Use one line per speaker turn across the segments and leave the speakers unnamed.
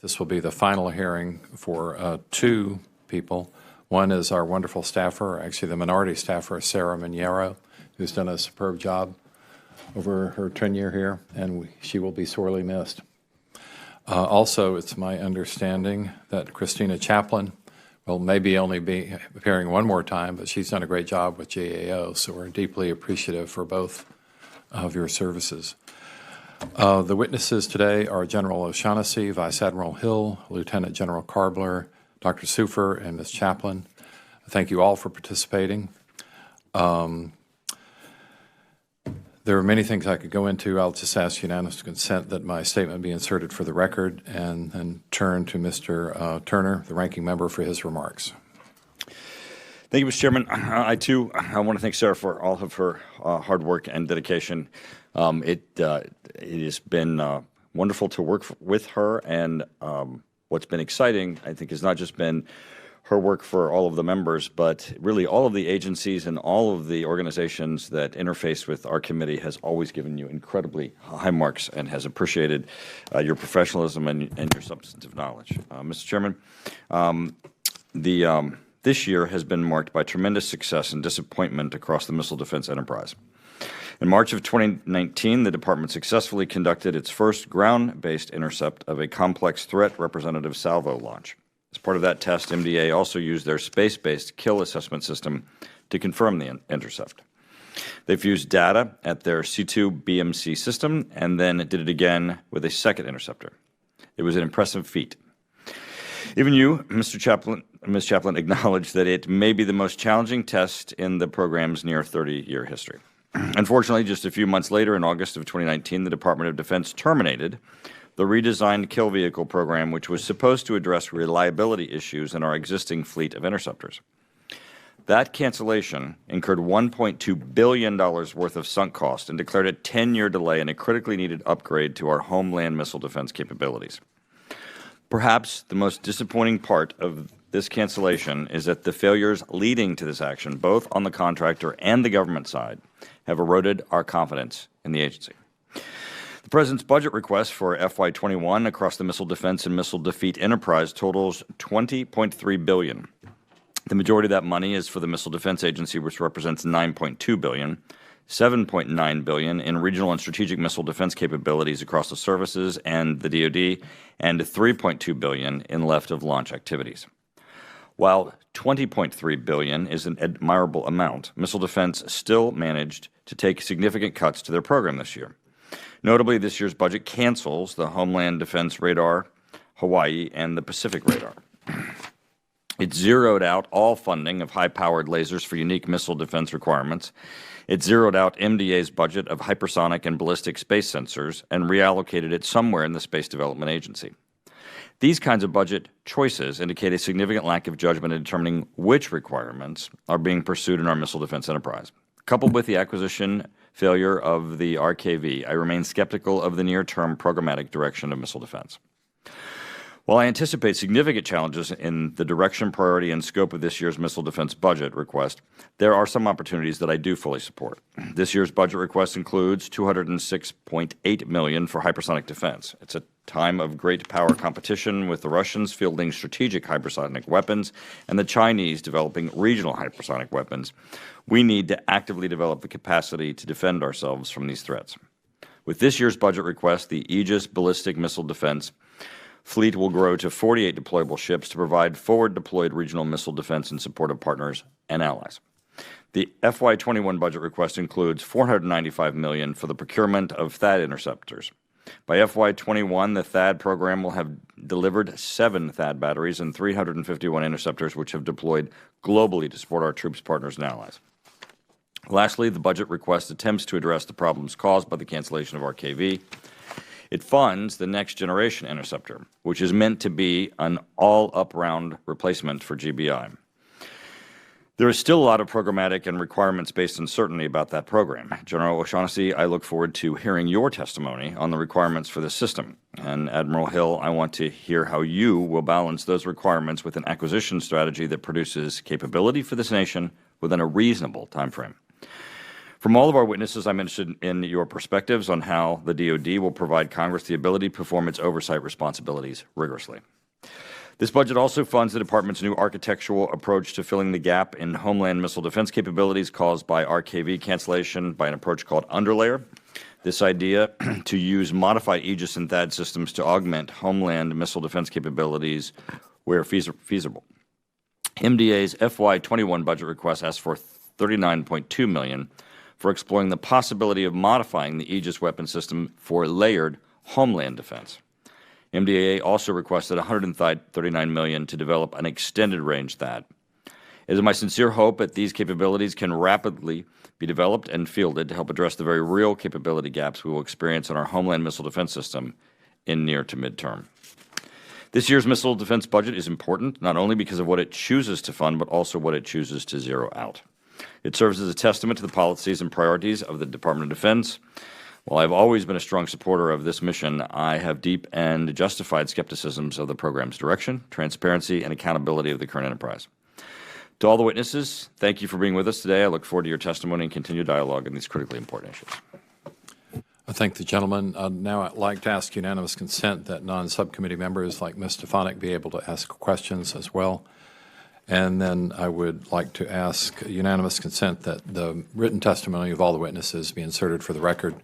This will be the final hearing for two people. One is our wonderful staffer, actually the minority staffer, Sarah Mignero, who's done a superb job over her tenure here, and she will be sorely missed. Also, it's my understanding that Christina Chaplin will maybe only be appearing one more time, but she's done a great job with GAO, so we're deeply appreciative for both of your services. The witnesses today are General O'Shaughnessy, Vice Admiral Hill, Lieutenant General Karbler, Dr. Soofer, and Ms. Chaplin. Thank you all for participating. There are many things I could go into. I'll just ask unanimous consent that my statement be inserted for the record, and then turn to Mr. Turner, the ranking member, for his remarks.
Thank you, Mr. Chairman. I want to thank Sarah for all of her hard work and dedication. It has been wonderful to work with her, and what's been exciting, I think, has not just been her work for all of the members, but really all of the agencies and all of the organizations that interface with our committee has always given you incredibly high marks and has appreciated your professionalism and your substantive knowledge. Mr. Chairman, this year has been marked by tremendous success and disappointment across the missile defense enterprise. In March of 2019, the Department successfully conducted its first ground-based intercept of a complex threat representative salvo launch. As part of that test, MDA also used their space-based kill assessment system to confirm the intercept. They fused data at their C2 BMC system and then did it again with a second interceptor. It was an impressive feat. Even you, Mr. Chaplin, Ms. Chaplin, acknowledged that it may be the most challenging test in the program's near 30-year history. Unfortunately, just a few months later, in August of 2019, the Department of Defense terminated the redesigned kill vehicle program, which was supposed to address reliability issues in our existing fleet of interceptors. That cancellation incurred $1.2 billion worth of sunk cost and declared a 10-year delay in a critically needed upgrade to our homeland missile defense capabilities. Perhaps the most disappointing part of this cancellation is that the failures leading to this action, both on the contractor and the government side, have eroded our confidence in the agency. The President's budget request for FY21 across the missile defense and missile defeat enterprise totals $20.3 billion. The majority of that money is for the Missile Defense Agency, which represents $9.2 billion, $7.9 billion in regional and strategic missile defense capabilities across the services and the DOD, and $3.2 billion in left of launch activities. While $20.3 billion is an admirable amount, Missile Defense still managed to take significant cuts to their program this year. Notably, this year's budget cancels the Homeland Defense Radar, Hawaii, and the Pacific Radar. It zeroed out all funding of high-powered lasers for unique missile defense requirements. It zeroed out MDA's budget of hypersonic and ballistic space sensors and reallocated it somewhere in the Space Development Agency. These kinds of budget choices indicate a significant lack of judgment in determining which requirements are being pursued in our missile defense enterprise. Coupled with the acquisition failure of the RKV, I remain skeptical of the near-term programmatic direction of missile defense. While I anticipate significant challenges in the direction, priority, and scope of this year's missile defense budget request, there are some opportunities that I do fully support. This year's budget request includes $206.8 million for hypersonic defense. It's a time of great power competition, with the Russians fielding strategic hypersonic weapons and the Chinese developing regional hypersonic weapons. We need to actively develop the capacity to defend ourselves from these threats. With this year's budget request, the Aegis ballistic missile defense fleet will grow to 48 deployable ships to provide forward-deployed regional missile defense in support of partners and allies. The FY21 budget request includes $495 million for the procurement of THAAD interceptors. By FY21, the THAAD program will have delivered 7 THAAD batteries and 351 interceptors, which have deployed globally to support our troops, partners, and allies. Lastly, the budget request attempts to address the problems caused by the cancellation of RKV. It funds the Next Generation Interceptor, which is meant to be an all-up-round replacement for GBI. There is still a lot of programmatic and requirements-based uncertainty about that program. General O'Shaughnessy, I look forward to hearing your testimony on the requirements for this system. And Admiral Hill, I want to hear how you will balance those requirements with an acquisition strategy that produces capability for this nation within a reasonable time frame. From all of our witnesses, I'm interested in your perspectives on how the DOD will provide Congress the ability to perform its oversight responsibilities rigorously. This budget also funds the Department's new architectural approach to filling the gap in homeland missile defense capabilities caused by RKV cancellation by an approach called underlayer. This idea to use modified Aegis and THAAD systems to augment homeland missile defense capabilities where feasible. MDA's FY21 budget request asks for $39.2 million for exploring the possibility of modifying the Aegis weapon system for layered homeland defense. MDA also requested $139 million to develop an extended-range THAAD. It is my sincere hope that these capabilities can rapidly be developed and fielded to help address the very real capability gaps we will experience in our homeland missile defense system in near to midterm. This year's missile defense budget is important not only because of what it chooses to fund, but also what it chooses to zero out. It serves as a testament to the policies and priorities of the Department of Defense. While I've always been a strong supporter of this mission, I have deep and justified skepticisms of the program's direction, transparency, and accountability of the current enterprise. To all the witnesses, thank you for being with us today. I look forward to your testimony and continued dialogue on these critically important issues.
I thank the gentleman. Now I'd like to ask unanimous consent that non-subcommittee members like Ms. Stefanik be able to ask questions as well. And then I would like to ask unanimous consent that the written testimony of all the witnesses be inserted for the record.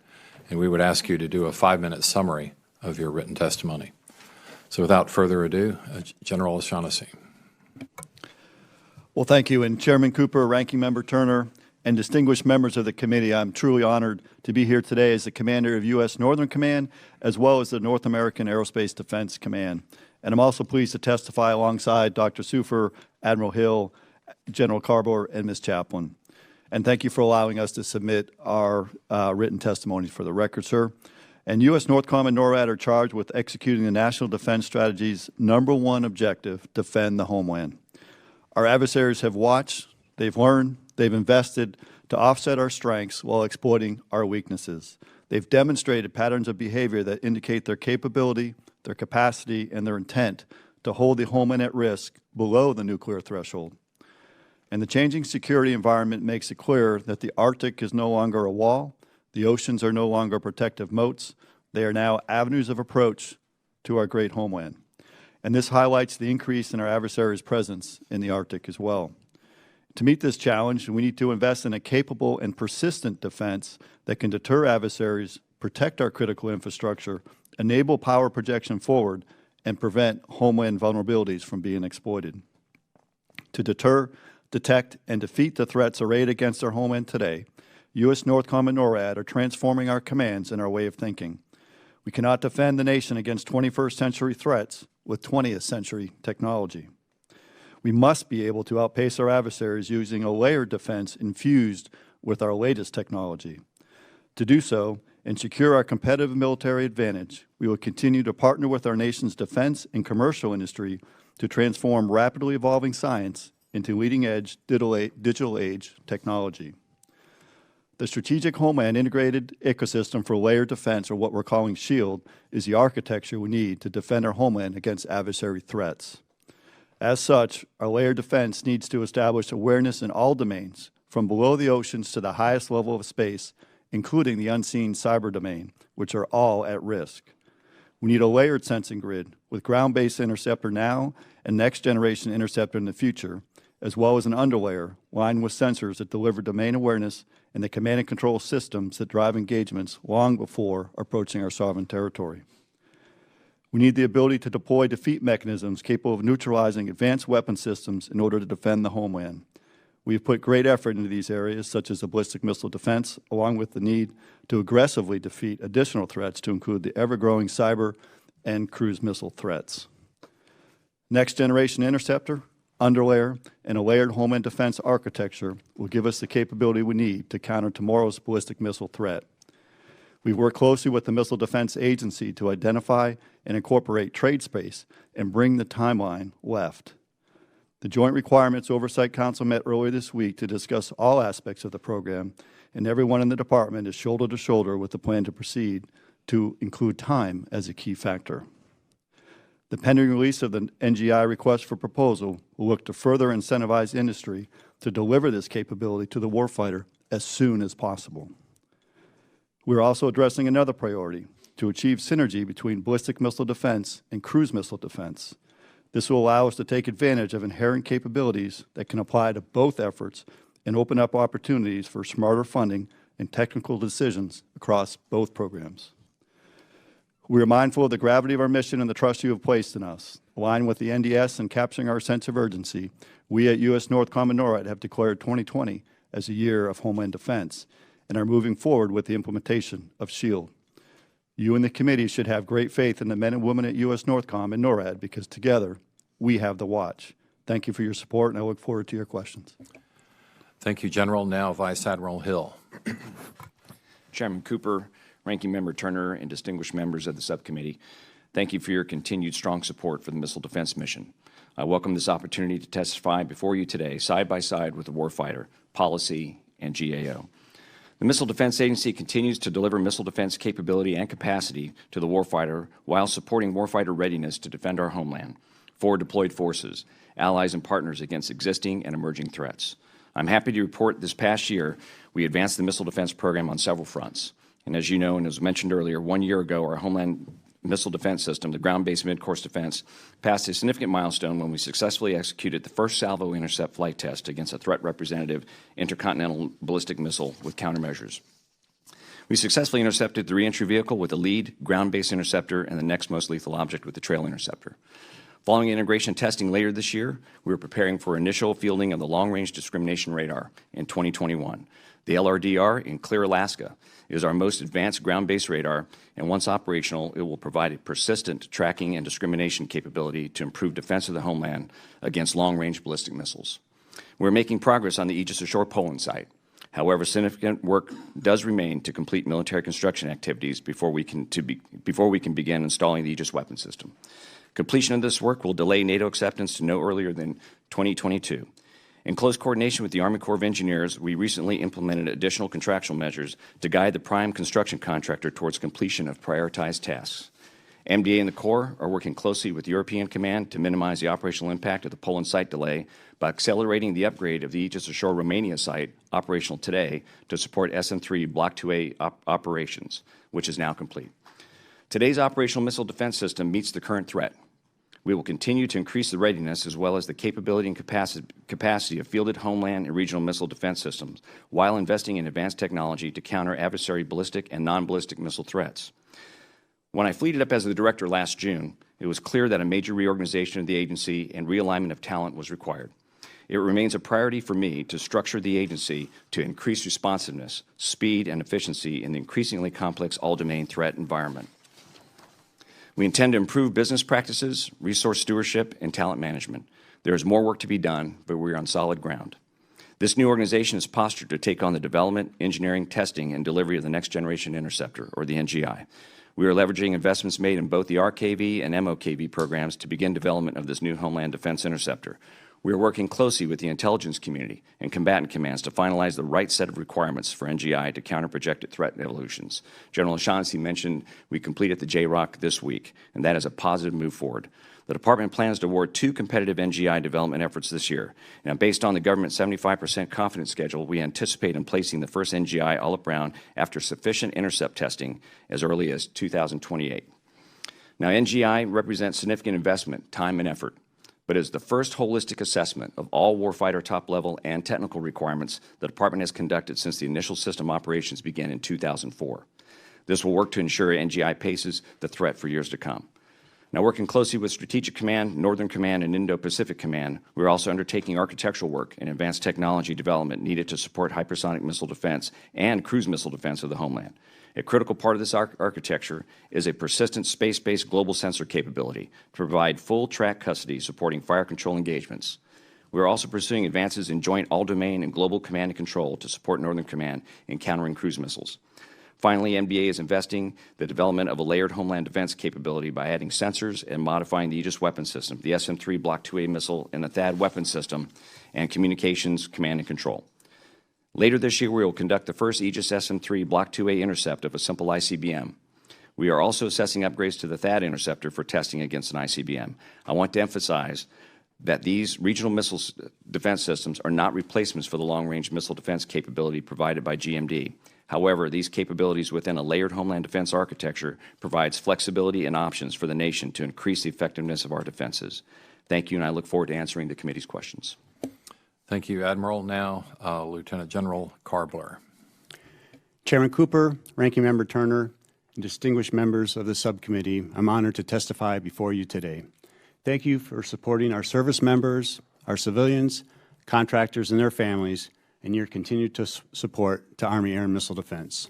And we would ask you to do a 5-minute summary of your written testimony. So without further ado, General O'Shaughnessy.
Well, thank you. And Chairman Cooper, Ranking Member Turner, and distinguished members of the committee, I'm truly honored to be here today as the commander of U.S. Northern Command, as well as the North American Aerospace Defense Command. And I'm also pleased to testify alongside Dr. Soofer, Admiral Hill, General Karbler, and Ms. Chaplin. And thank you for allowing us to submit our written testimonies for the record, sir. And U.S. NORTHCOM and NORAD are charged with executing the National Defense Strategy's #1 objective, defend the homeland. Our adversaries have watched, they've learned, they've invested to offset our strengths while exploiting our weaknesses. They've demonstrated patterns of behavior that indicate their capability, their capacity, and their intent to hold the homeland at risk below the nuclear threshold. And the changing security environment makes it clear that the Arctic is no longer a wall, the oceans are no longer protective moats, they are now avenues of approach to our great homeland. And this highlights the increase in our adversaries' presence in the Arctic as well. To meet this challenge, we need to invest in a capable and persistent defense that can deter adversaries, protect our critical infrastructure, enable power projection forward, and prevent homeland vulnerabilities from being exploited. To deter, detect, and defeat the threats arrayed against our homeland today, U.S. NORTHCOM and NORAD are transforming our commands and our way of thinking. We cannot defend the nation against 21st century threats with 20th century technology. We must be able to outpace our adversaries using a layered defense infused with our latest technology. To do so and secure our competitive military advantage, we will continue to partner with our nation's defense and commercial industry to transform rapidly evolving science into leading-edge digital age technology. The Strategic Homeland Integrated Ecosystem for Layered Defense, or what we're calling SHIELD, is the architecture we need to defend our homeland against adversary threats. As such, our layered defense needs to establish awareness in all domains, from below the oceans to the highest level of space, including the unseen cyber domain, which are all at risk. We need a layered sensing grid with ground-based interceptor now and next-generation interceptor in the future, as well as an underlayer lined with sensors that deliver domain awareness and the command and control systems that drive engagements long before approaching our sovereign territory. We need the ability to deploy defeat mechanisms capable of neutralizing advanced weapon systems in order to defend the homeland. We have put great effort into these areas, such as the ballistic missile defense, along with the need to aggressively defeat additional threats to include the ever-growing cyber and cruise missile threats. Next-generation interceptor, underlayer, and a layered homeland defense architecture will give us the capability we need to counter tomorrow's ballistic missile threat. We've worked closely with the Missile Defense Agency to identify and incorporate trade space and bring the timeline left. The Joint Requirements Oversight Council met earlier this week to discuss all aspects of the program, and everyone in the department is shoulder to shoulder with the plan to proceed to include time as a key factor. The pending release of the NGI request for proposal will look to further incentivize industry to deliver this capability to the warfighter as soon as possible. We're also addressing another priority, to achieve synergy between ballistic missile defense and cruise missile defense. This will allow us to take advantage of inherent capabilities that can apply to both efforts and open up opportunities for smarter funding and technical decisions across both programs. We are mindful of the gravity of our mission and the trust you have placed in us. Aligned with the NDS and capturing our sense of urgency, we at U.S. Northcom and NORAD have declared 2020 as a year of Homeland Defense and are moving forward with the implementation of SHIELD. You and the committee should have great faith in the men and women at U.S. Northcom and NORAD because together we have the watch. Thank you for your support, and I look forward to your questions.
Thank you, General. Now, Vice Admiral Hill.
Chairman Cooper, Ranking Member Turner, and distinguished members of the subcommittee, thank you for your continued strong support for the Missile Defense Mission. I welcome this opportunity to testify before you today, side by side with the warfighter, policy, and GAO. The Missile Defense Agency continues to deliver missile defense capability and capacity to the warfighter while supporting warfighter readiness to defend our homeland, forward deployed forces, allies and partners against existing and emerging threats. I'm happy to report this past year we advanced the missile defense program on several fronts. And as you know, and as mentioned earlier, 1 year ago, our Homeland Missile Defense System, the ground-based mid-course defense, passed a significant milestone when we successfully executed the first salvo intercept flight test against a threat-representative intercontinental ballistic missile with countermeasures. We successfully intercepted the re-entry vehicle with the lead ground-based interceptor and the next most lethal object with the trail interceptor. Following integration testing later this year, we are preparing for initial fielding of the long-range discrimination radar in 2021. The LRDR in Clear, Alaska is our most advanced ground-based radar, and once operational, it will provide a persistent tracking and discrimination capability to improve defense of the homeland against long-range ballistic missiles. We're making progress on the Aegis Ashore Poland site. However, significant work does remain to complete military construction activities before we can begin installing the Aegis weapon system. Completion of this work will delay NATO acceptance to no earlier than 2022. In close coordination with the Army Corps of Engineers, we recently implemented additional contractual measures to guide the prime construction contractor towards completion of prioritized tasks. MDA and the Corps are working closely with European Command to minimize the operational impact of the Poland site delay by accelerating the upgrade of the Aegis Ashore Romania site, operational today, to support SM-3 Block 2A operations, which is now complete. Today's operational missile defense system meets the current threat. We will continue to increase the readiness as well as the capability and capacity of fielded homeland and regional missile defense systems while investing in advanced technology to counter adversary ballistic and non-ballistic missile threats. When I fleeted up as the director last June, it was clear that a major reorganization of the agency and realignment of talent was required. It remains a priority for me to structure the agency to increase responsiveness, speed, and efficiency in the increasingly complex all-domain threat environment. We intend to improve business practices, resource stewardship, and talent management. There is more work to be done, but we are on solid ground. This new organization is postured to take on the development, engineering, testing, and delivery of the Next Generation Interceptor, or the NGI. We are leveraging investments made in both the RKV and MOKV programs to begin development of this new Homeland Defense Interceptor. We are working closely with the intelligence community and combatant commands to finalize the right set of requirements for NGI to counter projected threat evolutions. General O'Shaughnessy mentioned we completed the JROC this week, and that is a positive move forward. The Department plans to award 2 competitive NGI development efforts this year. Now, based on the government's 75% confidence schedule, we anticipate in placing the first NGI all up round after sufficient intercept testing as early as 2028. Now, NGI represents significant investment, time, and effort, but is the first holistic assessment of all warfighter top-level and technical requirements the Department has conducted since the initial system operations began in 2004. This will work to ensure NGI paces the threat for years to come. Now, working closely with Strategic Command, Northern Command, and Indo-Pacific Command, we are also undertaking architectural work and advanced technology development needed to support hypersonic missile defense and cruise missile defense of the homeland. A critical part of this architecture is a persistent space-based global sensor capability to provide full track custody supporting fire control engagements. We are also pursuing advances in joint all-domain and global command and control to support Northern Command in countering cruise missiles. Finally, MDA is investing the development of a layered homeland defense capability by adding sensors and modifying the Aegis weapon system, the SM-3 Block 2A missile, and the THAAD weapon system, and communications, command, and control. Later this year, we will conduct the first Aegis SM-3 Block 2A intercept of a simple ICBM. We are also assessing upgrades to the THAAD interceptor for testing against an ICBM. I want to emphasize that these regional missile defense systems are not replacements for the long-range missile defense capability provided by GMD. However, these capabilities within a layered homeland defense architecture provides flexibility and options for the nation to increase the effectiveness of our defenses. Thank you, and I look forward to answering the committee's questions.
Thank you, Admiral. Now, Lieutenant General Karbler.
Chairman Cooper, Ranking Member Turner, and distinguished members of the subcommittee, I'm honored to testify before you today. Thank you for supporting our service members, our civilians, contractors, and their families, and your continued support to Army Air and Missile Defense.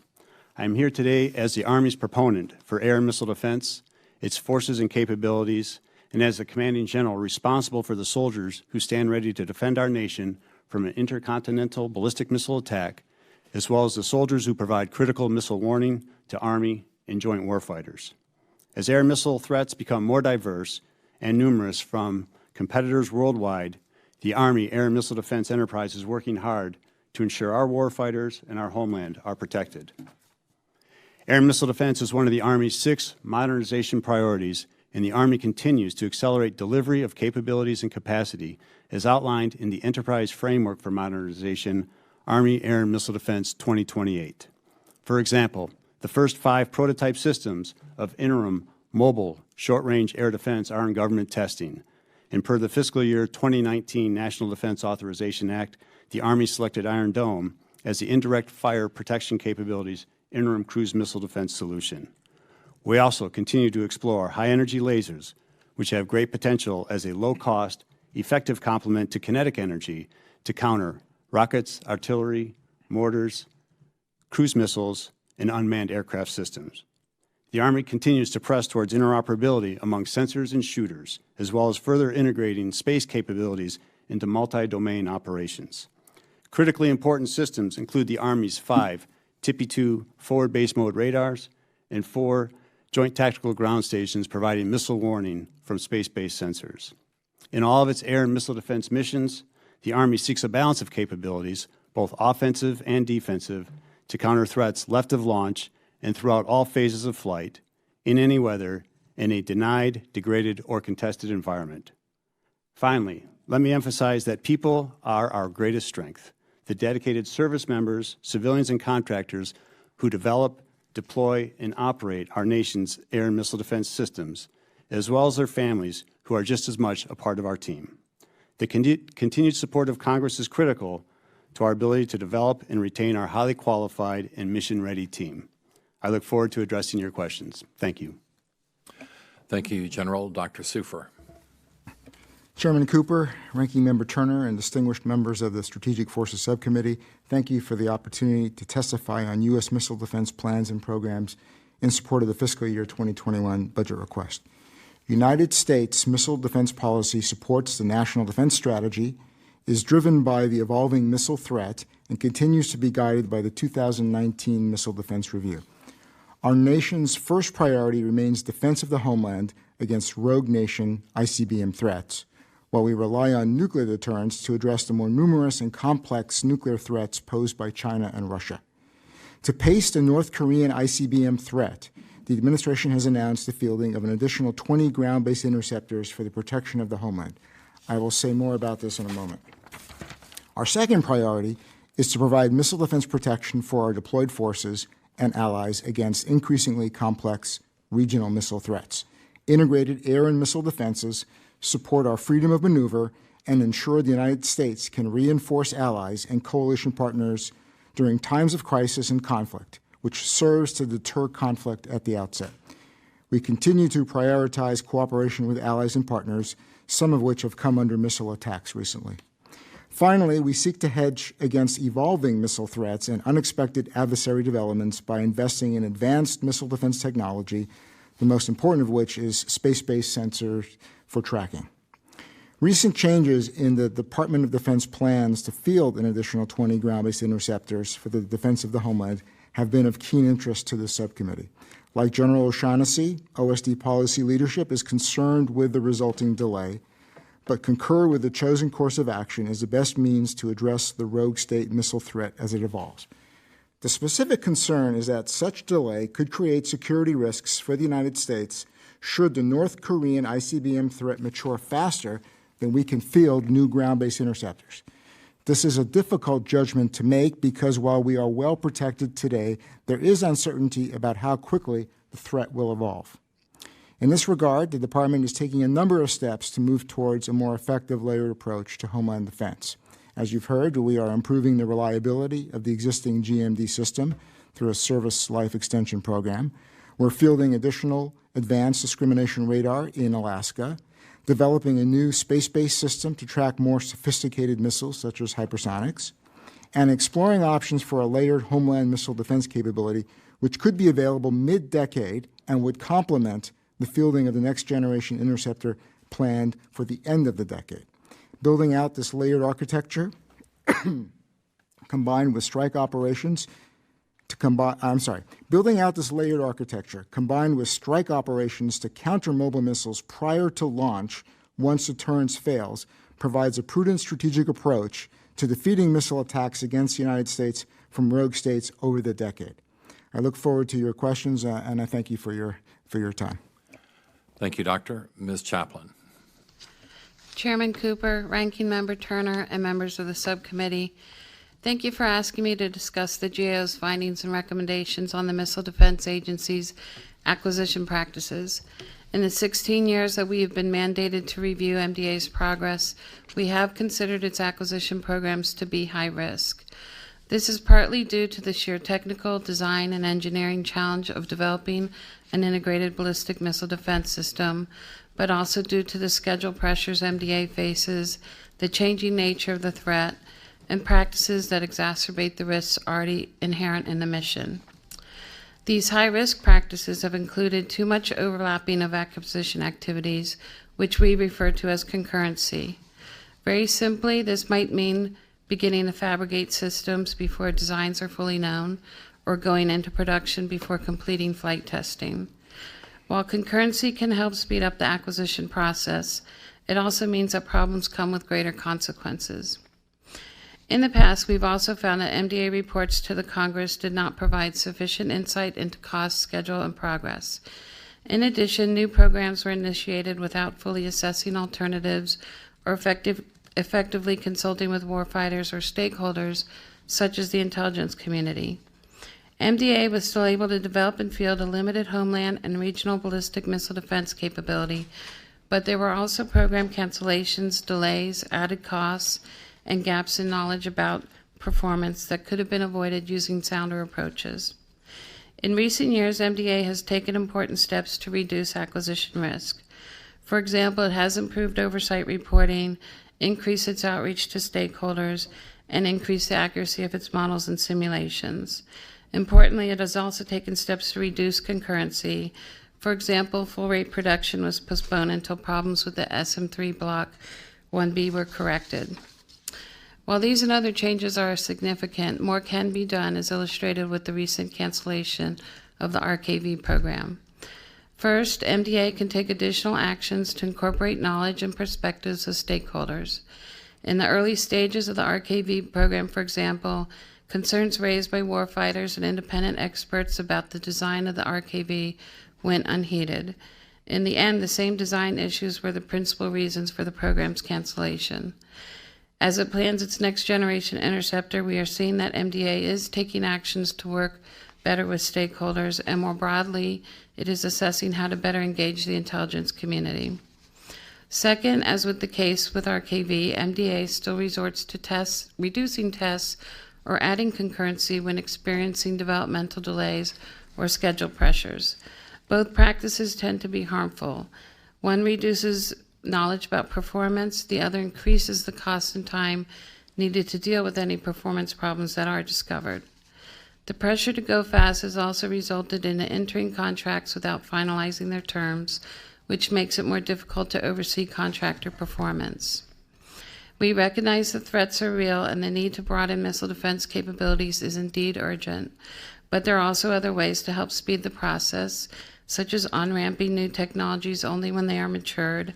I am here today as the Army's proponent for air and missile defense, its forces and capabilities, and as the commanding general responsible for the soldiers who stand ready to defend our nation from an intercontinental ballistic missile attack, as well as the soldiers who provide critical missile warning to Army and joint warfighters. As air missile threats become more diverse and numerous from competitors worldwide, the Army Air and Missile Defense Enterprise is working hard to ensure our warfighters and our homeland are protected. Air and missile defense is one of the Army's 6 modernization priorities, and the Army continues to accelerate delivery of capabilities and capacity as outlined in the Enterprise Framework for Modernization, Army Air and Missile Defense 2028. For example, the first 5 prototype systems of interim, mobile, short-range air defense are in government testing. And per the fiscal year 2019 National Defense Authorization Act, the Army selected Iron Dome as the indirect fire protection capabilities interim cruise missile defense solution. We also continue to explore high-energy lasers, which have great potential as a low-cost, effective complement to kinetic energy to counter rockets, artillery, mortars, cruise missiles, and unmanned aircraft systems. The Army continues to press towards interoperability among sensors and shooters, as well as further integrating space capabilities into multi-domain operations. Critically important systems include the Army's 5 TPY-2 forward base mode radars and 4 Joint Tactical Ground Stations providing missile warning from space-based sensors. In all of its air and missile defense missions, the Army seeks a balance of capabilities, both offensive and defensive, to counter threats left of launch and throughout all phases of flight, in any weather, in a denied, degraded, or contested environment. Finally, let me emphasize that people are our greatest strength. The dedicated service members, civilians, and contractors who develop, deploy, and operate our nation's air and missile defense systems, as well as their families who are just as much a part of our team. The continued support of Congress is critical to our ability to develop and retain our highly qualified and mission-ready team. I look forward to addressing your questions. Thank you.
Thank you, General. Dr. Soofer.
Chairman Cooper, Ranking Member Turner, and distinguished members of the Strategic Forces Subcommittee, thank you for the opportunity to testify on U.S. missile defense plans and programs in support of the fiscal year 2021 budget request. United States missile defense policy supports the National Defense Strategy, is driven by the evolving missile threat, and continues to be guided by the 2019 Missile Defense Review. Our nation's first priority remains defense of the homeland against rogue nation ICBM threats, while we rely on nuclear deterrence to address the more numerous and complex nuclear threats posed by China and Russia. To pace the North Korean ICBM threat, the administration has announced the fielding of an additional 20 ground-based interceptors for the protection of the homeland. I will say more about this in a moment. Our second priority is to provide missile defense protection for our deployed forces and allies against increasingly complex regional missile threats. Integrated air and missile defenses support our freedom of maneuver and ensure the United States can reinforce allies and coalition partners during times of crisis and conflict, which serves to deter conflict at the outset. We continue to prioritize cooperation with allies and partners, some of which have come under missile attacks recently. Finally, we seek to hedge against evolving missile threats and unexpected adversary developments by investing in advanced missile defense technology, the most important of which is space-based sensors for tracking. Recent changes in the Department of Defense plans to field an additional 20 ground-based interceptors for the defense of the homeland have been of keen interest to the subcommittee. Like General O'Shaughnessy, OSD policy leadership is concerned with the resulting delay, but concur with the chosen course of action as the best means to address the rogue state missile threat as it evolves. The specific concern is that such delay could create security risks for the United States should the North Korean ICBM threat mature faster then we can field new ground-based interceptors. This is a difficult judgment to make because while we are well protected today, there is uncertainty about how quickly the threat will evolve. In this regard, the Department is taking a number of steps to move towards a more effective layered approach to homeland defense. As you've heard, we are improving the reliability of the existing GMD system through a service life extension program. We're fielding additional advanced discrimination radar in Alaska, developing a new space-based system to track more sophisticated missiles such as hypersonics, and exploring options for a layered homeland missile defense capability which could be available mid-decade and would complement the fielding of the next generation interceptor planned for the end of the decade. Building out this layered architecture combined with strike operations to counter mobile missiles prior to launch once deterrence fails provides a prudent strategic approach to defeating missile attacks against the United States from rogue states over the decade. I look forward to your questions, and I thank you for your time.
Thank you, Doctor. Ms. Chaplin.
Chairman Cooper, Ranking Member Turner, and members of the subcommittee, thank you for asking me to discuss the GAO's findings and recommendations on the Missile Defense Agency's acquisition practices. In the 16 years that we have been mandated to review MDA's progress, we have considered its acquisition programs to be high risk. This is partly due to the sheer technical, design, and engineering challenge of developing an integrated ballistic missile defense system, but also due to the schedule pressures MDA faces, the changing nature of the threat, and practices that exacerbate the risks already inherent in the mission. These high-risk practices have included too much overlapping of acquisition activities, which we refer to as concurrency. Very simply, this might mean beginning to fabricate systems before designs are fully known, or going into production before completing flight testing. While concurrency can help speed up the acquisition process, it also means that problems come with greater consequences. In the past, we've also found that MDA reports to the Congress did not provide sufficient insight into cost, schedule, and progress. In addition, new programs were initiated without fully assessing alternatives or effectively consulting with warfighters or stakeholders, such as the intelligence community. MDA was still able to develop and field a limited homeland and regional ballistic missile defense capability, but there were also program cancellations, delays, added costs, and gaps in knowledge about performance that could have been avoided using sounder approaches. In recent years, MDA has taken important steps to reduce acquisition risk. For example, it has improved oversight reporting, increased its outreach to stakeholders, and increased the accuracy of its models and simulations. Importantly, it has also taken steps to reduce concurrency. For example, full-rate production was postponed until problems with the SM-3 Block 1B were corrected. While these and other changes are significant, more can be done, as illustrated with the recent cancellation of the RKV program. First, MDA can take additional actions to incorporate knowledge and perspectives of stakeholders. In the early stages of the RKV program, for example, concerns raised by warfighters and independent experts about the design of the RKV went unheeded. In the end, the same design issues were the principal reasons for the program's cancellation. As it plans its next generation interceptor, we are seeing that MDA is taking actions to work better with stakeholders, and more broadly, it is assessing how to better engage the intelligence community. Second, as with the case with RKV, MDA still resorts to reducing tests or adding concurrency when experiencing developmental delays or schedule pressures. Both practices tend to be harmful. One reduces knowledge about performance, the other increases the cost and time needed to deal with any performance problems that are discovered. The pressure to go fast has also resulted in entering contracts without finalizing their terms, which makes it more difficult to oversee contractor performance. We recognize the threats are real and the need to broaden missile defense capabilities is indeed urgent, but there are also other ways to help speed the process, such as on-ramping new technologies only when they are matured,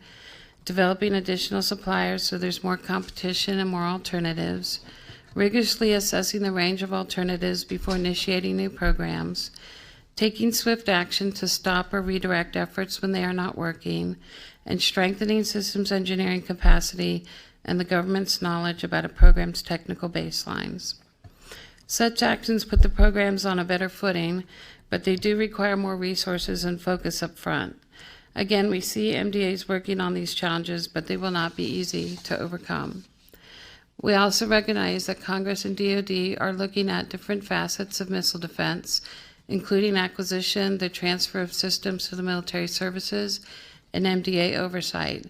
developing additional suppliers so there's more competition and more alternatives, rigorously assessing the range of alternatives before initiating new programs, taking swift action to stop or redirect efforts when they are not working, and strengthening systems engineering capacity and the government's knowledge about a program's technical baselines. Such actions put the programs on a better footing, but they do require more resources and focus up front. Again, we see MDAs working on these challenges, but they will not be easy to overcome. We also recognize that Congress and DOD are looking at different facets of missile defense, including acquisition, the transfer of systems to the military services, and MDA oversight.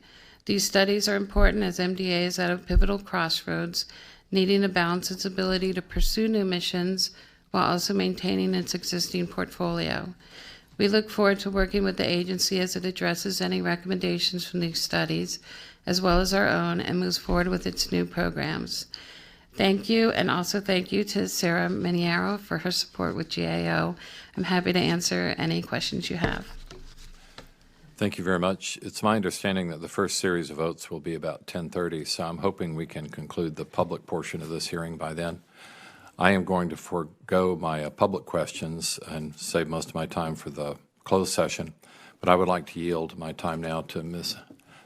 These studies are important as MDA is at a pivotal crossroads, needing to balance its ability to pursue new missions while also maintaining its existing portfolio. We look forward to working with the agency as it addresses any recommendations from these studies, as well as our own, and moves forward with its new programs. Thank you, and also thank you to Sarah Miniero for her support with GAO. I'm happy to answer any questions you have.
Thank you very much. It's my understanding that the first series of votes will be about 10:30, so I'm hoping we can conclude the public portion of this hearing by then. I am going to forego my public questions and save most of my time for the closed session, but I would like to yield my time now to Ms.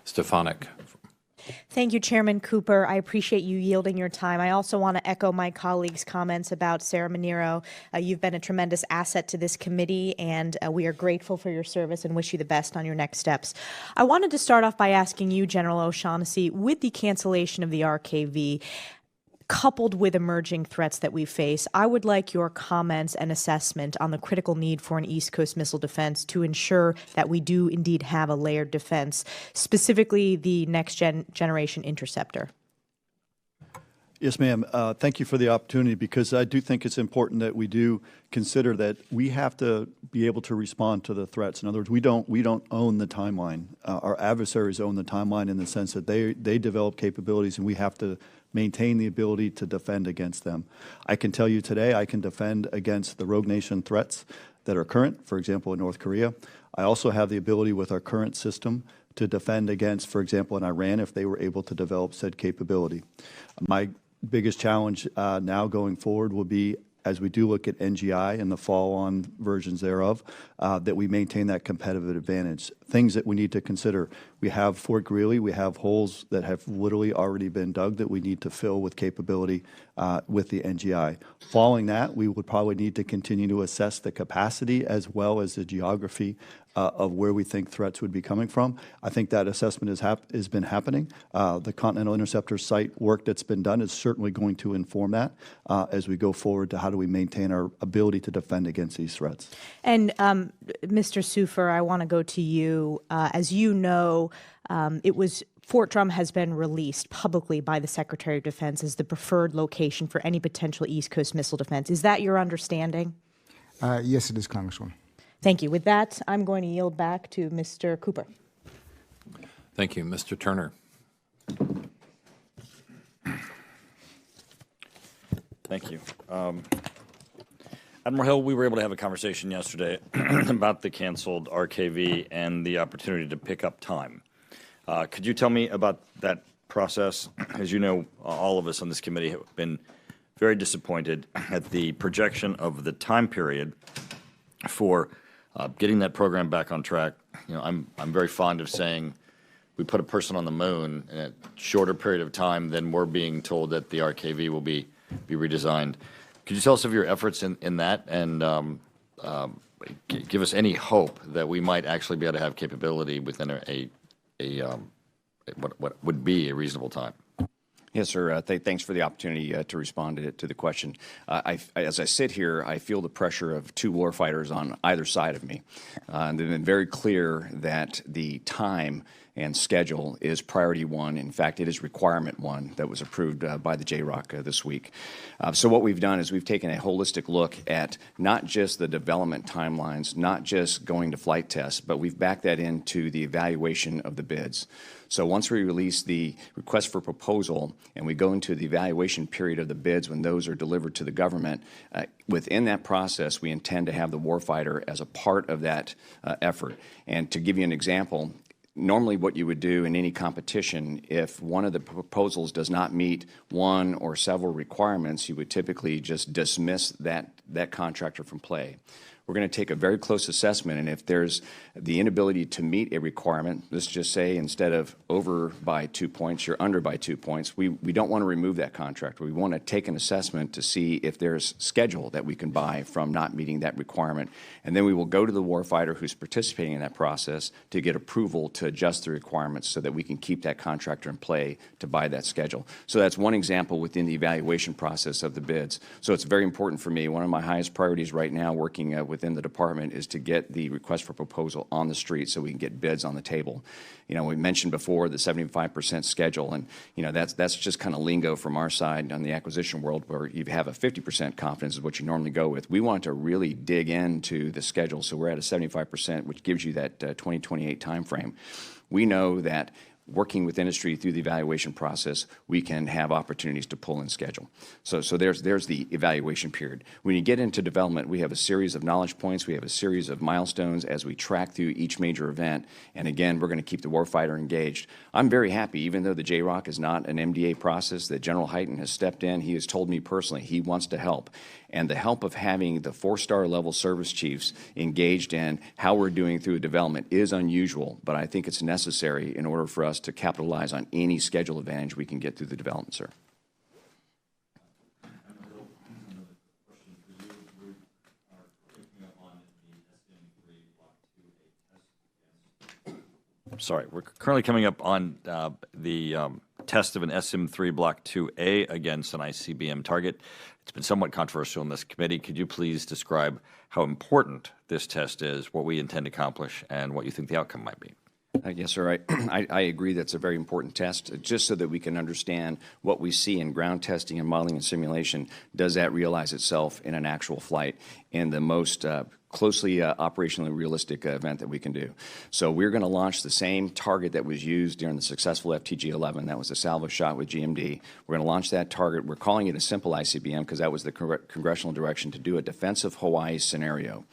Stefanik.
Thank you, Chairman Cooper. I appreciate you yielding your time. I also want to echo my colleagues' comments about Sarah Manero. You've been a tremendous asset to this committee, and we are grateful for your service and wish you the best on your next steps. I wanted to start off by asking you, General O'Shaughnessy, with the cancellation of the RKV, coupled with emerging threats that we face, I would like your comments and assessment on the critical need for an East Coast missile defense to ensure that we do indeed have a layered defense, specifically the next generation interceptor.
Yes, ma'am. Thank you for the opportunity, because I do think it's important that we do consider that we have to be able to respond to the threats. In other words, we don't own the timeline. Our adversaries own the timeline in the sense that they develop capabilities, and we have to maintain the ability to defend against them. I can tell you today I can defend against the rogue nation threats that are current, for example, in North Korea. I also have the ability with our current system to defend against, for example, in Iran, if they were able to develop said capability. My biggest challenge now going forward will be, as we do look at NGI and the follow-on versions thereof, that we maintain that competitive advantage. Things that we need to consider. We have Fort Greely, we have holes that have literally already been dug that we need to fill with capability with the NGI. Following that, we would probably need to continue to assess the capacity as well as the geography of where we think threats would be coming from. I think that assessment has been happening. The Continental Interceptor site work that's been done is certainly going to inform that as we go forward to how do we maintain our ability to defend against these threats.
And Mr. Soofer, I want to go to you. As you know, Fort Drum has been released publicly by the Secretary of Defense as the preferred location for any potential East Coast missile defense. Is that your understanding?
Yes, it is, Congresswoman.
Thank you. With that, I'm going to yield back to Mr. Cooper.
Thank you. Mr. Turner.
Thank you. Admiral Hill, we were able to have a conversation yesterday about the canceled RKV and the opportunity to pick up time. Could you tell me about that process? As you know, all of us on this committee have been very disappointed at the projection of the time period for getting that program back on track. You know, I'm very fond of saying we put a person on the moon in a shorter period of time than we're being told that the RKV will be redesigned. Could you tell us of your efforts in that, and give us any hope that we might actually be able to have capability within what would be a reasonable time?
Yes, sir. Thanks for the opportunity to respond to the question. As I sit here, I feel the pressure of two warfighters on either side of me. And they've been very clear that the time and schedule is priority one. In fact, it is requirement one that was approved by the JROC this week. So what we've done is we've taken a holistic look at not just the development timelines, not just going to flight tests, but we've backed that into the evaluation of the bids. So once we release the request for proposal and we go into the evaluation period of the bids when those are delivered to the government, within that process we intend to have the warfighter as a part of that effort. And to give you an example, normally what you would do in any competition, if one of the proposals does not meet one or several requirements, you would typically just dismiss that contractor from play. we're going to take a very close assessment, and if there's the inability to meet a requirement, let's just say instead of over by 2 points, you're under by 2 points, we don't want to remove that contract. We want to take an assessment to see if there's schedule that we can buy from not meeting that requirement, and then we will go to the warfighter who's participating in that process to get approval to adjust the requirements so that we can keep that contractor in play to buy that schedule. So that's one example within the evaluation process of the bids. So it's very important for me. One of my highest priorities right now working within the department is to get the request for proposal on the street so we can get bids on the table. You know, we mentioned before the 75% schedule, and you know that's just kind of lingo from our side on the acquisition world, where you have a 50% confidence is what you normally go with. We want to really dig into the schedule, so we're at a 75%, which gives you that 2028 timeframe. We know that working with industry through the evaluation process, we can have opportunities to pull in schedule. So there's the evaluation period. When you get into development, we have a series of knowledge points. We have a series of milestones as we track through each major event. And again, we're going to keep the warfighter engaged. I'm very happy, even though the JROC is not an MDA process, that General Hyten has stepped in. He has told me personally he wants to help. And the help of having the 4-star level service chiefs engaged in how we're doing through development is unusual, but I think it's necessary in order for us to capitalize on any schedule advantage we can get through the development, sir.
Sorry, we're currently coming up on the test of an SM3 Block 2A against an ICBM target. It's been somewhat controversial in this committee. Could you please describe how important this test is, what we intend to accomplish, and what you think the outcome might be?
Yes, sir. I agree that's a very important test, just so that we can understand what we see in ground testing and modeling and simulation. Does that realize itself in an actual flight in the most closely operationally realistic event that we can do? So we're going to launch the same target that was used during the successful FTG-11. That was the salvo shot with GMD. We're going to launch that target. We're calling it a simple ICBM because that was the congressional direction to do a defensive Hawaii scenario.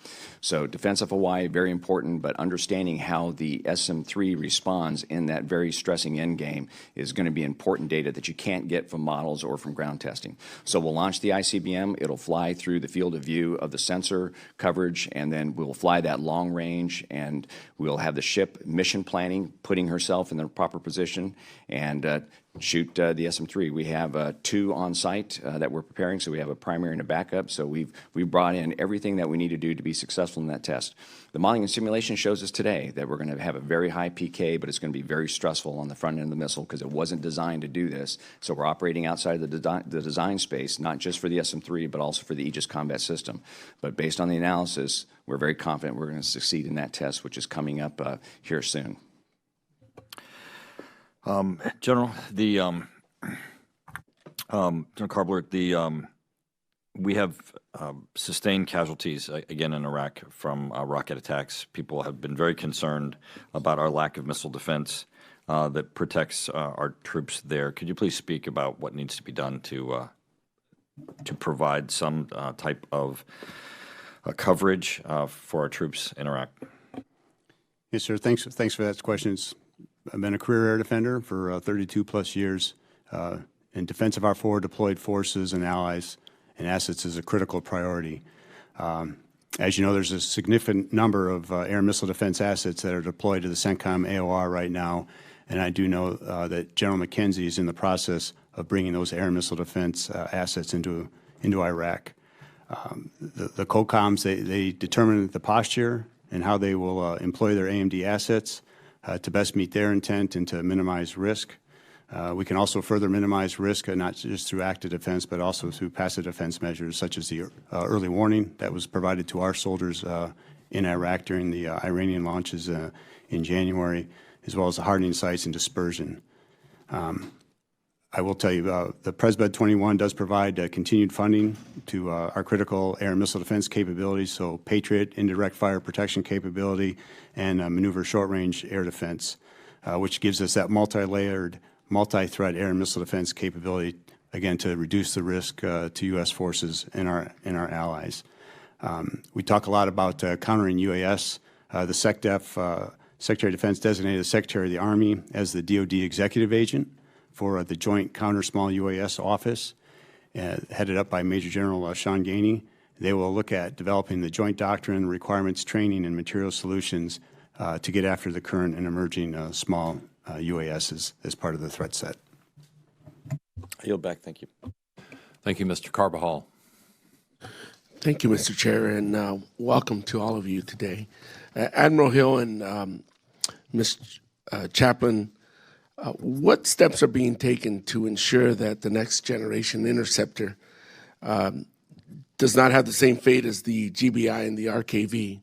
So defensive Hawaii, very important, but understanding how the SM-3 responds in that very stressing end game is going to be important data that you can't get from models or from ground testing. So we'll launch the ICBM. It'll fly through the field of view of the sensor coverage, and then we'll fly that long range, and we'll have the ship mission planning, putting herself in the proper position, and shoot the SM-3. We have 2 on site that we're preparing, so we have a primary and a backup. So we've brought in everything that we need to do to be successful in that test. The modeling and simulation shows us today that we're going to have a very high PK, but it's going to be very stressful on the front end of the missile because it wasn't designed to do this. So we're operating outside of the design space, not just for the SM-3, but also for the Aegis Combat System. But based on the analysis, we're very confident we're going to succeed in that test, which is coming up here soon.
General, General Karbler, we have sustained casualties again in Iraq from rocket attacks. People have been very concerned about our lack of missile defense that protects our troops there. Could you please speak about what needs to be done to provide some type of coverage for our troops in Iraq?
Yes, sir. Thanks for that question. I've been a career air defender for 32 plus years. In defense of our forward deployed forces and allies and assets is a critical priority. As you know, there's a significant number of air missile defense assets that are deployed to the CENTCOM AOR right now, and I do know that General McKenzie is in the process of bringing those air missile defense assets into Iraq. The COCOMs, they determine the posture and how they will employ their AMD assets to best meet their intent and to minimize risk. We can also further minimize risk, not just through active defense, but also through passive defense measures, such as the early warning that was provided to our soldiers in Iraq during the Iranian launches in January, as well as the hardening sites and dispersion. I will tell you, the Presbed 21 does provide continued funding to our critical air and missile defense capabilities, so Patriot, indirect fire protection capability, and maneuver short-range air defense, which gives us that multi-layered, multi-threat air and missile defense capability, again, to reduce the risk to U.S. forces and our allies. We talk a lot about countering UAS. The SecDef, Secretary of Defense, designated the Secretary of the Army as the DOD executive agent for the Joint Counter Small UAS Office, headed up by Major General Sean Gainey. They will look at developing the joint doctrine, requirements, training, and material solutions to get after the current and emerging small UASs as part of the threat set.
I yield back. Thank you.
Thank you, Mr. Carbajal.
Thank you, Mr. Chair, and welcome to all of you today. Admiral Hill and Ms. Chaplain, what steps are being taken to ensure that the next generation interceptor does not have the same fate as the GBI and the RKV?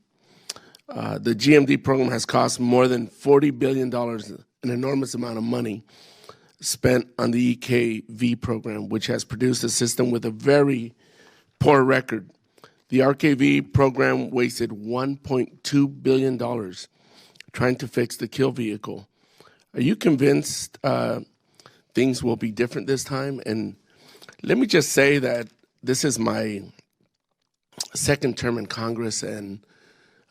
The GMD program has cost more than $40 billion, an enormous amount of money spent on the EKV program, which has produced a system with a very poor record. The RKV program wasted $1.2 billion trying to fix the kill vehicle. Are you convinced things will be different this time? And let me just say that this is my second term in Congress, and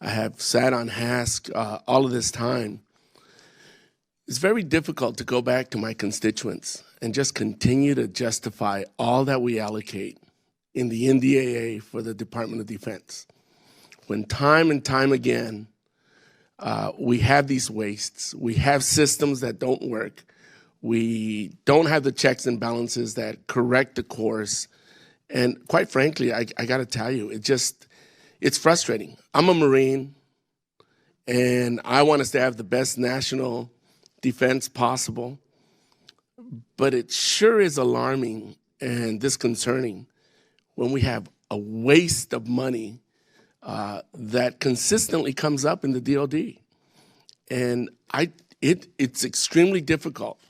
I have sat on HASC all of this time. It's very difficult to go back to my constituents and just continue to justify all that we allocate in the NDAA for the Department of Defense, when time and time again we have these wastes, we have systems that don't work, we don't have the checks and balances that correct the course, and quite frankly, I got to tell you, it's frustrating. I'm a Marine, and I want us to have the best national defense possible, but it sure is alarming and disconcerting when we have a waste of money that consistently comes up in the DOD. And it's extremely difficult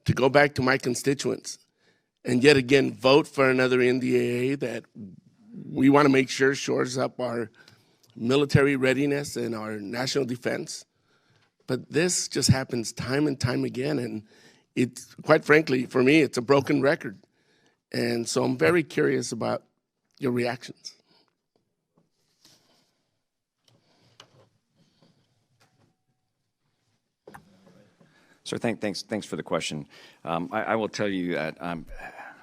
to go back to my constituents and yet again vote for another NDAA that we want to make sure shores up our military readiness and our national defense. But this just happens time and time again, and it's, quite frankly, for me, it's a broken record. And so I'm very curious about your reactions.
Sir, thanks for the question. I will tell you that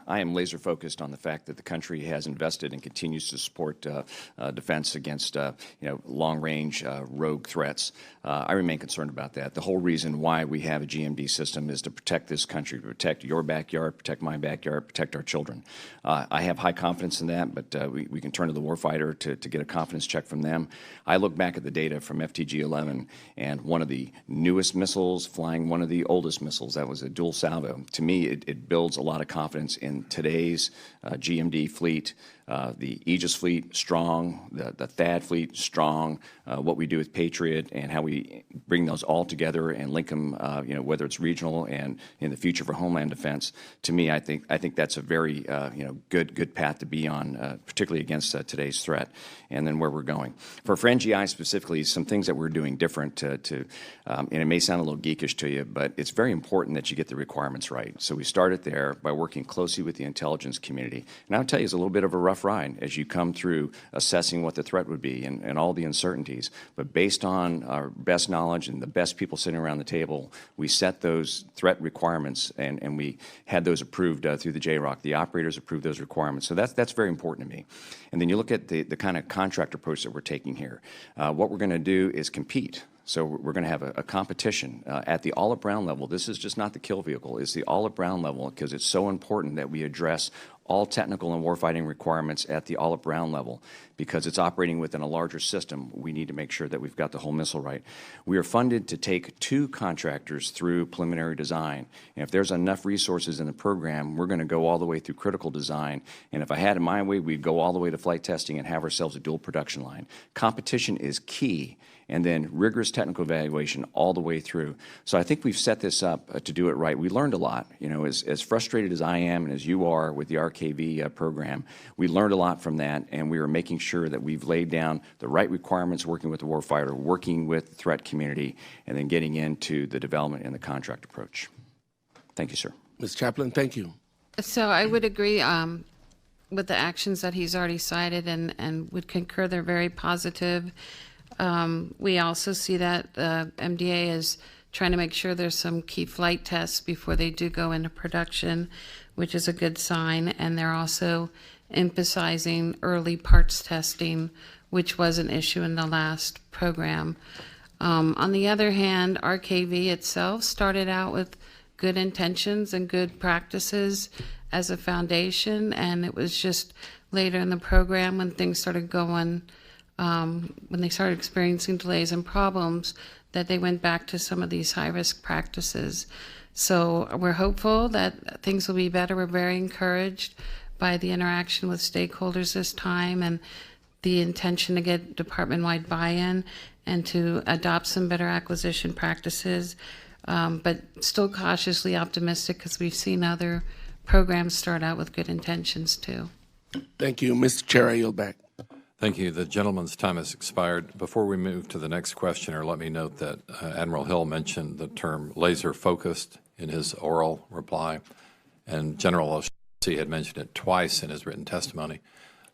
I am laser focused on the fact that the country has invested and continues to support defense against long-range rogue threats. I remain concerned about that. The whole reason why we have a GMD system is to protect this country, to protect your backyard, protect my backyard, protect our children. I have high confidence in that, but we can turn to the warfighter to get a confidence check from them. I look back at the data from FTG-11, and one of the newest missiles flying one of the oldest missiles, that was a dual salvo. To me, it builds a lot of confidence in today's GMD fleet, the Aegis fleet, strong, the THAAD fleet, strong, what we do with Patriot and how we bring those all together and link them, whether it's regional and in the future for Homeland Defense. To me, I think that's a very, good path to be on, particularly against today's threat and then where we're going. For NGI specifically, some things that we're doing different and it may sound a little geekish to you, but it's very important that you get the requirements right. So we started there by working closely with the intelligence community. And I'll tell you, it's a little bit of a rough ride as you come through assessing what the threat would be and all the uncertainties. But based on our best knowledge and the best people sitting around the table, we set those threat requirements and we had those approved through the JROC. The operators approved those requirements. So that's very important to me. And then you look at the kind of contract approach that we're taking here. What we're going to do is compete. So we're going to have a competition at the all-up-round level. This is just not the kill vehicle. It's the all-up-round level because it's so important that we address all technical and warfighting requirements at the all-up-round level. Because it's operating within a larger system, we need to make sure that we've got the whole missile right. We are funded to take 2 contractors through preliminary design. And if there's enough resources in the program, we're going to go all the way through critical design. And if I had it my way, we'd go all the way to flight testing and have ourselves a dual production line. Competition is key. And then rigorous technical evaluation all the way through. So I think we've set this up to do it right. We learned a lot. As frustrated as I am and as you are with the RKV program, we learned a lot from that, and we are making sure that we've laid down the right requirements, working with the warfighter, working with the threat community, and then getting into the development and the contract approach. Thank you, sir.
Ms. Chaplain, thank you.
So I would agree with the actions that he's already cited and would concur they're very positive. We also see that MDA is trying to make sure there's some key flight tests before they do go into production, which is a good sign. And they're also emphasizing early parts testing, which was an issue in the last program. On the other hand, RKV itself started out with good intentions and good practices as a foundation, and it was just later in the program when things started going, when they started experiencing delays and problems, that they went back to some of these high-risk practices. So we're hopeful that things will be better. We're very encouraged by the interaction with stakeholders this time and the intention to get department-wide buy-in and to adopt some better acquisition practices, but still cautiously optimistic because we've seen other programs start out with good intentions too.
Thank you. Mr. Chair, I yield back.
Thank you. The gentleman's time has expired. Before we move to the next questioner, let me note that Admiral Hill mentioned the term laser-focused in his oral reply, and General O'Shaughnessy had mentioned it twice in his written testimony.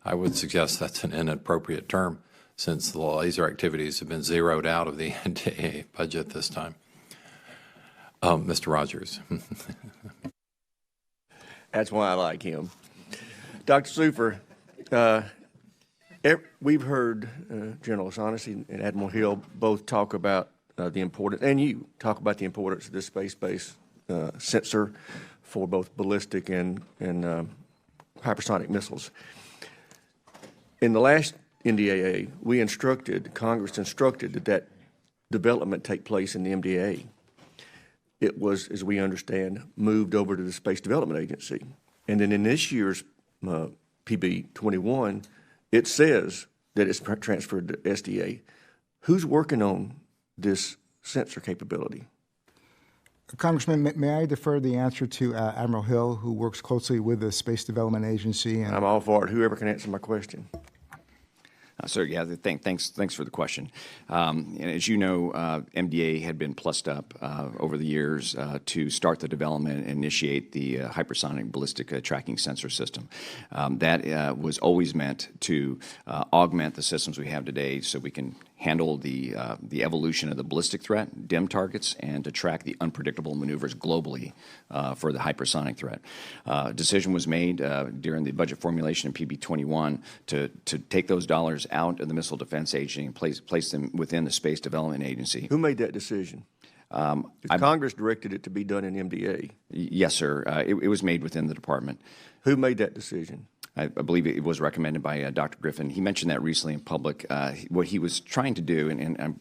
I would suggest that's an inappropriate term since the laser activities have been zeroed out of the NDAA budget this time. Mr. Rogers.
That's why I like him. Dr. Soofer, we've heard General O'Shaughnessy and Admiral Hill both talk about the importance, and you talk about the importance of this space-based sensor for both ballistic and hypersonic missiles. In the last NDAA, Congress instructed that development take place in the MDA. It was, as we understand, moved over to the Space Development Agency. And then in this year's PB21, it says that it's transferred to SDA. Who's working on this sensor capability?
Congressman, may I defer the answer to Admiral Hill, who works closely with the Space Development Agency? And
I'm all for it. Whoever can answer my question.
Sir, yeah, thanks for the question. And as you know, MDA had been plussed up over the years to start the development and initiate the hypersonic ballistic tracking sensor system. That was always meant to augment the systems we have today so we can handle the evolution of the ballistic threat, dim targets, and to track the unpredictable maneuvers globally for the hypersonic threat. Decision was made during the budget formulation in PB21 to take those dollars out of the Missile Defense Agency and place them within the Space Development Agency.
Who made that decision? Congress directed it to be done in MDA.
Yes, sir. It was made within the department.
Who made that decision?
I believe it was recommended by Dr. Griffin. He mentioned that recently in public. What he was trying to do, and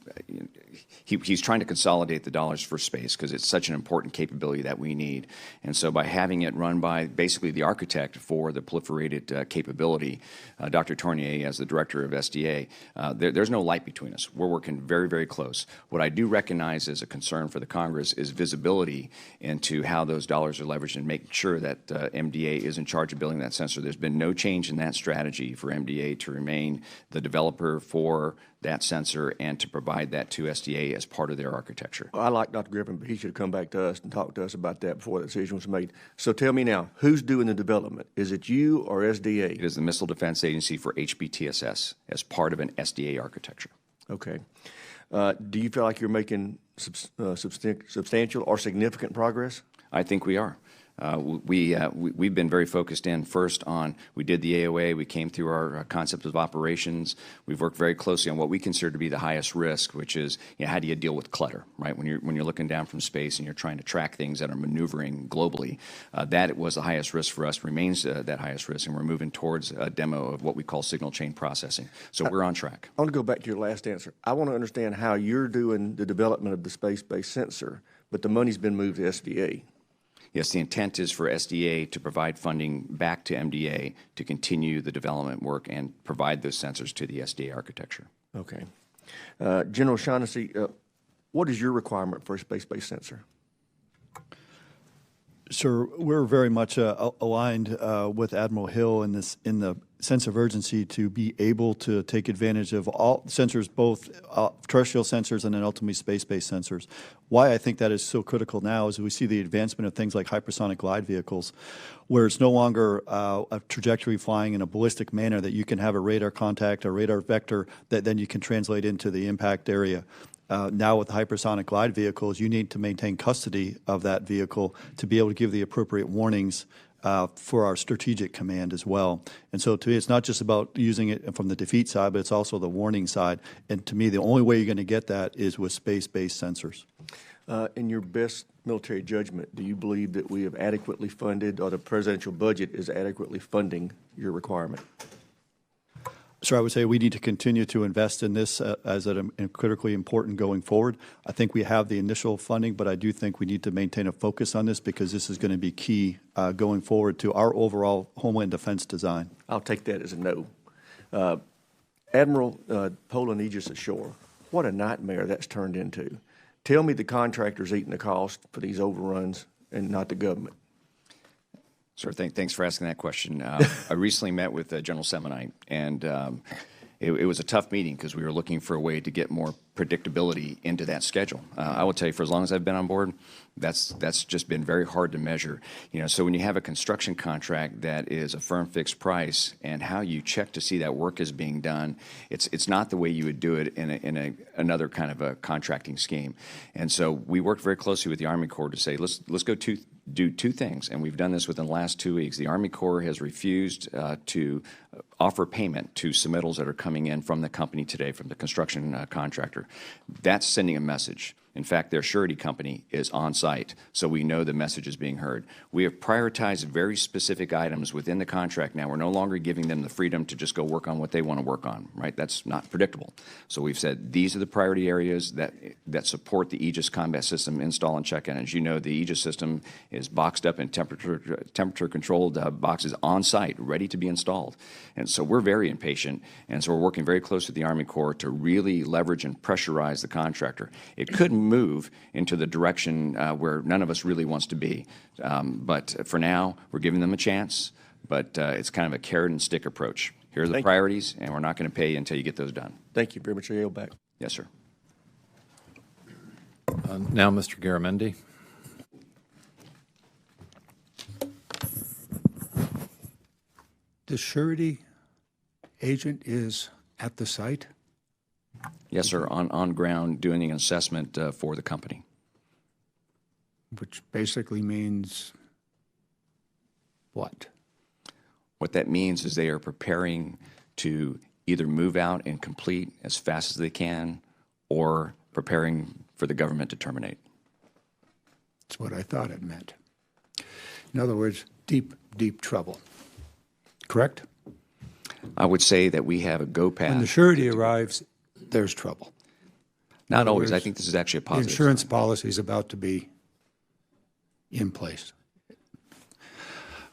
he's trying to consolidate the dollars for space because it's such an important capability that we need. And so by having it run by basically the architect for the proliferated capability, Dr. Tournier, as the director of SDA, there's no light between us. We're working very, very close. What I do recognize as a concern for the Congress is visibility into how those dollars are leveraged and making sure that MDA is in charge of building that sensor. There's been no change in that strategy for MDA to remain the developer for that sensor and to provide that to SDA as part of their architecture.
I like Dr. Griffin, but he should have come back to us and talk to us about that before the decision was made. So tell me now, who's doing the development? Is it you or SDA?
It is the Missile Defense Agency for HBTSS as part of an SDA architecture.
Okay. Do you feel like you're making substantial or significant progress?
I think we are. We've been very focused in first on, we did the AOA, we came through our concept of operations. We've worked very closely on what we consider to be the highest risk, which is, how do you deal with clutter, right? When you're looking down from space and you're trying to track things that are maneuvering globally, that was the highest risk for us, remains that highest risk, and we're moving towards a demo of what we call signal chain processing. So we're on track.
I want to go back to your last answer. I want to understand how you're doing the development of the space-based sensor, but the money's been moved to SDA.
Yes, the intent is for SDA to provide funding back to MDA to continue the development work and provide those sensors to the SDA architecture.
Okay. General O'Shaughnessy, what is your requirement for a space-based sensor?
Sir, we're very much aligned with Admiral Hill in the sense of urgency to be able to take advantage of all sensors, both terrestrial sensors and then ultimately space-based sensors. Why I think that is so critical now is we see the advancement of things like hypersonic glide vehicles, where it's no longer a trajectory flying in a ballistic manner that you can have a radar contact, a radar vector that then you can translate into the impact area. Now with hypersonic glide vehicles, you need to maintain custody of that vehicle to be able to give the appropriate warnings for our strategic command as well. And so to me, it's not just about using it from the defeat side, but it's also the warning side. And to me, the only way you're going to get that is with space-based sensors. In your best military judgment, do you believe that we have adequately funded, or the presidential budget is adequately funding your requirement? Sir, I would say we need to continue to invest in this as critically important going forward. I think we have the initial funding, but I do think we need to maintain a focus on this because this is going to be key going forward to our overall Homeland Defense design. I'll take that as a no. Admiral Poland Aegis ashore, what a nightmare that's turned into. Tell me the contractor's eating the cost for these overruns and not the government.
Sir, thanks for asking that question. I recently met with General Semonite, and it was a tough meeting because we were looking for a way to get more predictability into that schedule. I will tell you, for as long as I've been on board, that's just been very hard to measure. So when you have a construction contract that is a firm fixed price, and how you check to see that work is being done, it's not the way you would do it in another kind of a contracting scheme. And so we worked very closely with the Army Corps to say, let's go do two things, and we've done this within the last 2 weeks. The Army Corps has refused to offer payment to submittals that are coming in from the company today, from the construction contractor. That's sending a message. In fact, their surety company is on site, so we know the message is being heard. We have prioritized very specific items within the contract now. We're no longer giving them the freedom to just go work on what they want to work on, right? That's not predictable. So we've said these are the priority areas that support the Aegis combat system install and check-in. As you know, the Aegis system is boxed up in temperature-controlled boxes on site, ready to be installed. And so we're very impatient, and so we're working very close with the Army Corps to really leverage and pressurize the contractor. It could move into the direction where none of us really wants to be. But for now, we're giving them a chance, but it's kind of a carrot and stick approach. Here are the priorities, and we're not going to pay you until you get those done.
Thank you very much. I yield back.
Yes, sir.
Now, Mr. Garamendi.
The surety agent is at the site?
Yes, sir, on ground doing an assessment for the company.
Which basically means what?
What that means is they are preparing to either move out and complete as fast as they can, or preparing for the government to terminate.
That's what I thought it meant. In other words, deep, deep trouble. Correct?
I would say that we have a go path.
When the surety arrives, there's trouble.
Not always. I think this is actually a positive.
The insurance policy is about to be in place.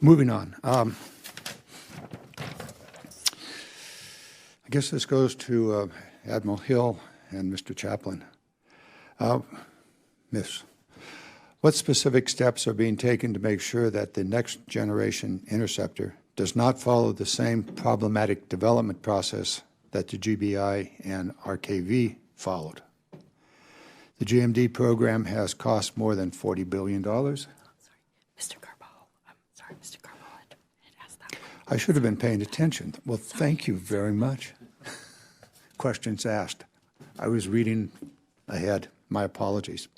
Moving on. I guess this goes to Admiral Hill and Mr. Chaplain. Miss, what specific steps are being taken to make sure that the next generation interceptor does not follow the same problematic development process that the GBI and RKV followed? The GMD program has cost more than $40 billion.
Mr. Carball. I'm sorry, Mr. Carball had asked that.
I should have been paying attention. Well, thank you very much. Questions asked. I was reading ahead. My apologies.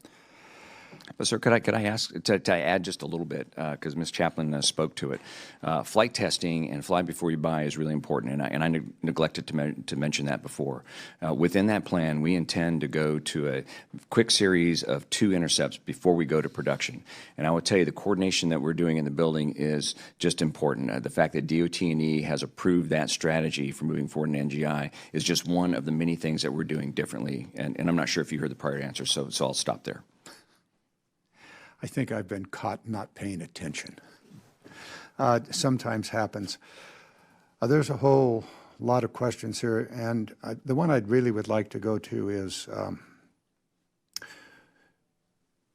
Sir, could I ask to add just a little bit, because Ms. Chaplain spoke to it. Flight testing and fly before you buy is really important, and I neglected to mention that before. Within that plan, we intend to go to a quick series of 2 intercepts before we go to production. And I will tell you, the coordination that we're doing in the building is just important. The fact that DOT&E has approved that strategy for moving forward in NGI is just one of the many things that we're doing differently. And I'm not sure if you heard the prior answer, so I'll stop there.
I think I've been caught not paying attention. Sometimes happens. There's a whole lot of questions here, and the one I'd really would like to go to is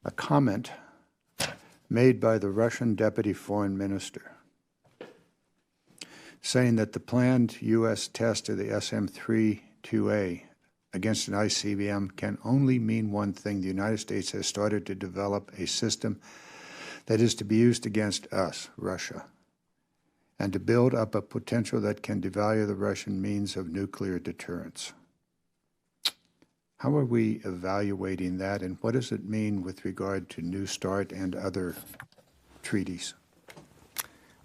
a comment made by the Russian Deputy Foreign Minister, saying that the planned U.S. test of the SM-32A against an ICBM can only mean one thing. The United States has started to develop a system that is to be used against us, Russia, and to build up a potential that can devalue the Russian means of nuclear deterrence. How are we evaluating that, and what does it mean with regard to New START and other treaties?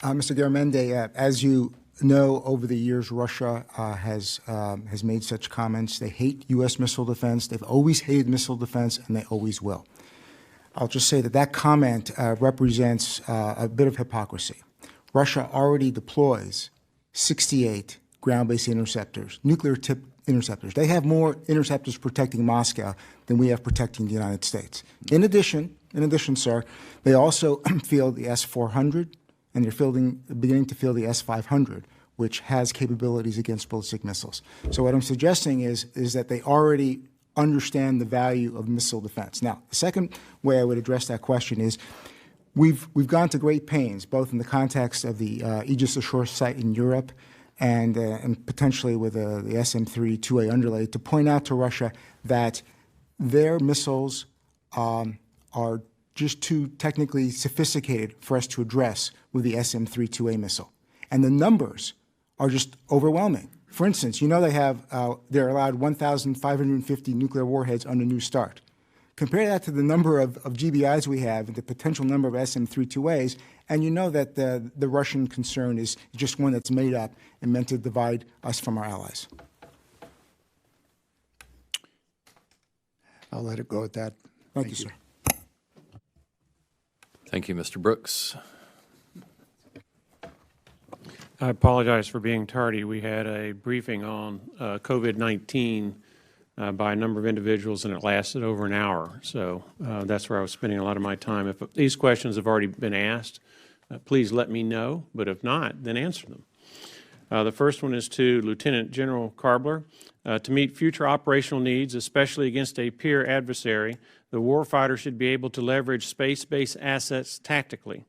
Mr. Garamendi, as you know, over the years, Russia has made such comments. They hate U.S. missile defense. They've always hated missile defense, and they always will. I'll just say that that comment represents a bit of hypocrisy. Russia already deploys 68 ground-based interceptors, nuclear-tipped interceptors. They have more interceptors protecting Moscow than we have protecting the United States. In addition, sir, they also field the S-400, and they're beginning to field the S-500, which has capabilities against ballistic missiles. So what I'm suggesting is that they already understand the value of missile defense. Now, the second way I would address that question is we've gone to great pains, both in the context of the Aegis Ashore site in Europe and potentially with the SM-3 2A underlay, to point out to Russia that their missiles are just too technically sophisticated for us to address with the SM-3 2A missile. And the numbers are just overwhelming. For instance, you know they're allowed 1,550 nuclear warheads under New START. Compare that to the number of GBIs we have and the potential number of SM-3 2As, and you know that the Russian concern is just one that's made up and meant to divide us from our allies.
I'll let it go at that.
Thank you, sir.
Thank you, Mr. Brooks.
I apologize for being tardy. We had a briefing on COVID-19 by a number of individuals, and it lasted over an hour. So that's where I was spending a lot of my time. If these questions have already been asked, please let me know. But if not, then answer them. The first one is to Lieutenant General Karbler. To meet future operational needs, especially against a peer adversary, the warfighter should be able to leverage space-based assets tactically.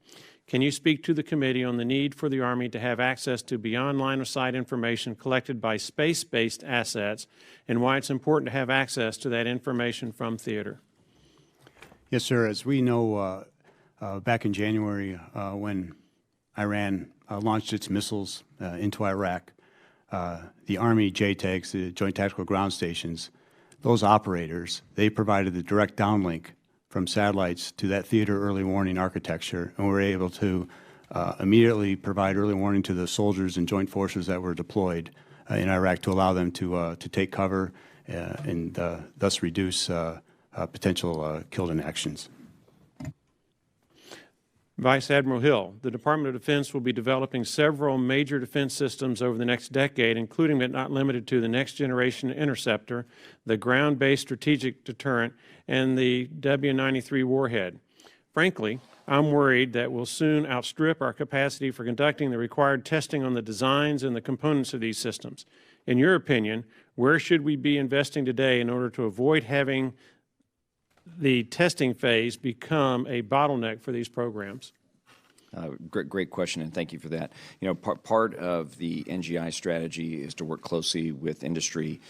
Can you speak to the committee on the need for the Army to have access to beyond line-of-sight information collected by space-based assets and why it's important to have access to that information from theater?
Yes, sir. As we know, back in January when Iran launched its missiles into Iraq, the Army JTAGs, the Joint Tactical Ground Stations, those operators, they provided the direct downlink from satellites to that theater early warning architecture, and were able to immediately provide early warning to the soldiers and joint forces that were deployed in Iraq to allow them to take cover and thus reduce potential killed in actions.
Vice Admiral Hill, the Department of Defense will be developing several major defense systems over the next decade, including but not limited to the Next Generation Interceptor, the Ground-Based Strategic Deterrent, and the W-93 warhead. Frankly, I'm worried that we'll soon outstrip our capacity for conducting the required testing on the designs and the components of these systems. In your opinion, where should we be investing today in order to avoid having the testing phase become a bottleneck for these programs?
Great question, and thank you for that. You know, part of the NGI strategy is to work closely with industry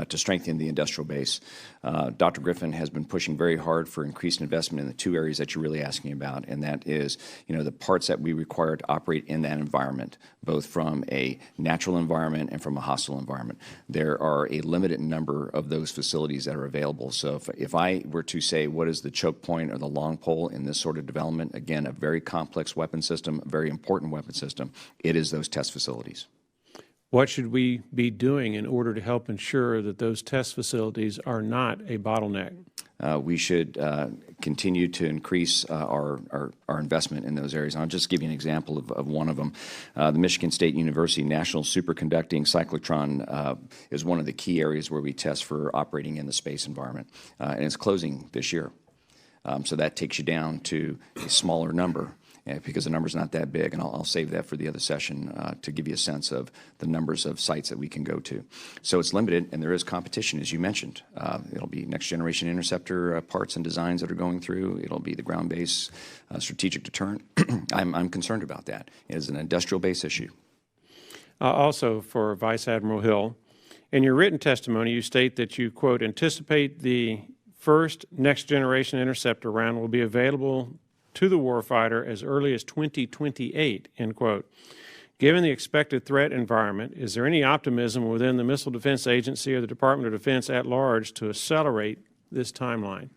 to strengthen the industrial base. Dr. Griffin has been pushing very hard for increased investment in the two areas that you're really asking about, and that is, you know, the parts that we require to operate in that environment, both from a natural environment and from a hostile environment. There are a limited number of those facilities that are available. So if I were to say what is the choke point or the long pole in this sort of development, again, a very complex weapon system, a very important weapon system, it is those test facilities.
What should we be doing in order to help ensure that those test facilities are not a bottleneck?
We should continue to increase our investment in those areas. And I'll just give you an example of one of them. The Michigan State University National Superconducting Cyclotron is one of the key areas where we test for operating in the space environment. And it's closing this year. So that takes you down to a smaller number. Because the number's not that big, and I'll save that for the other session to give you a sense of the numbers of sites that we can go to. So it's limited, and there is competition, as you mentioned. It'll be next generation interceptor parts and designs that are going through. It'll be the ground-based strategic deterrent. I'm concerned about that. It is an industrial base issue.
Also, for Vice Admiral Hill, in your written testimony, you state that you, quote, anticipate the first next generation interceptor round will be available to the warfighter as early as 2028, end quote. Given the expected threat environment, is there any optimism within the Missile Defense Agency or the Department of Defense at large to accelerate this timeline?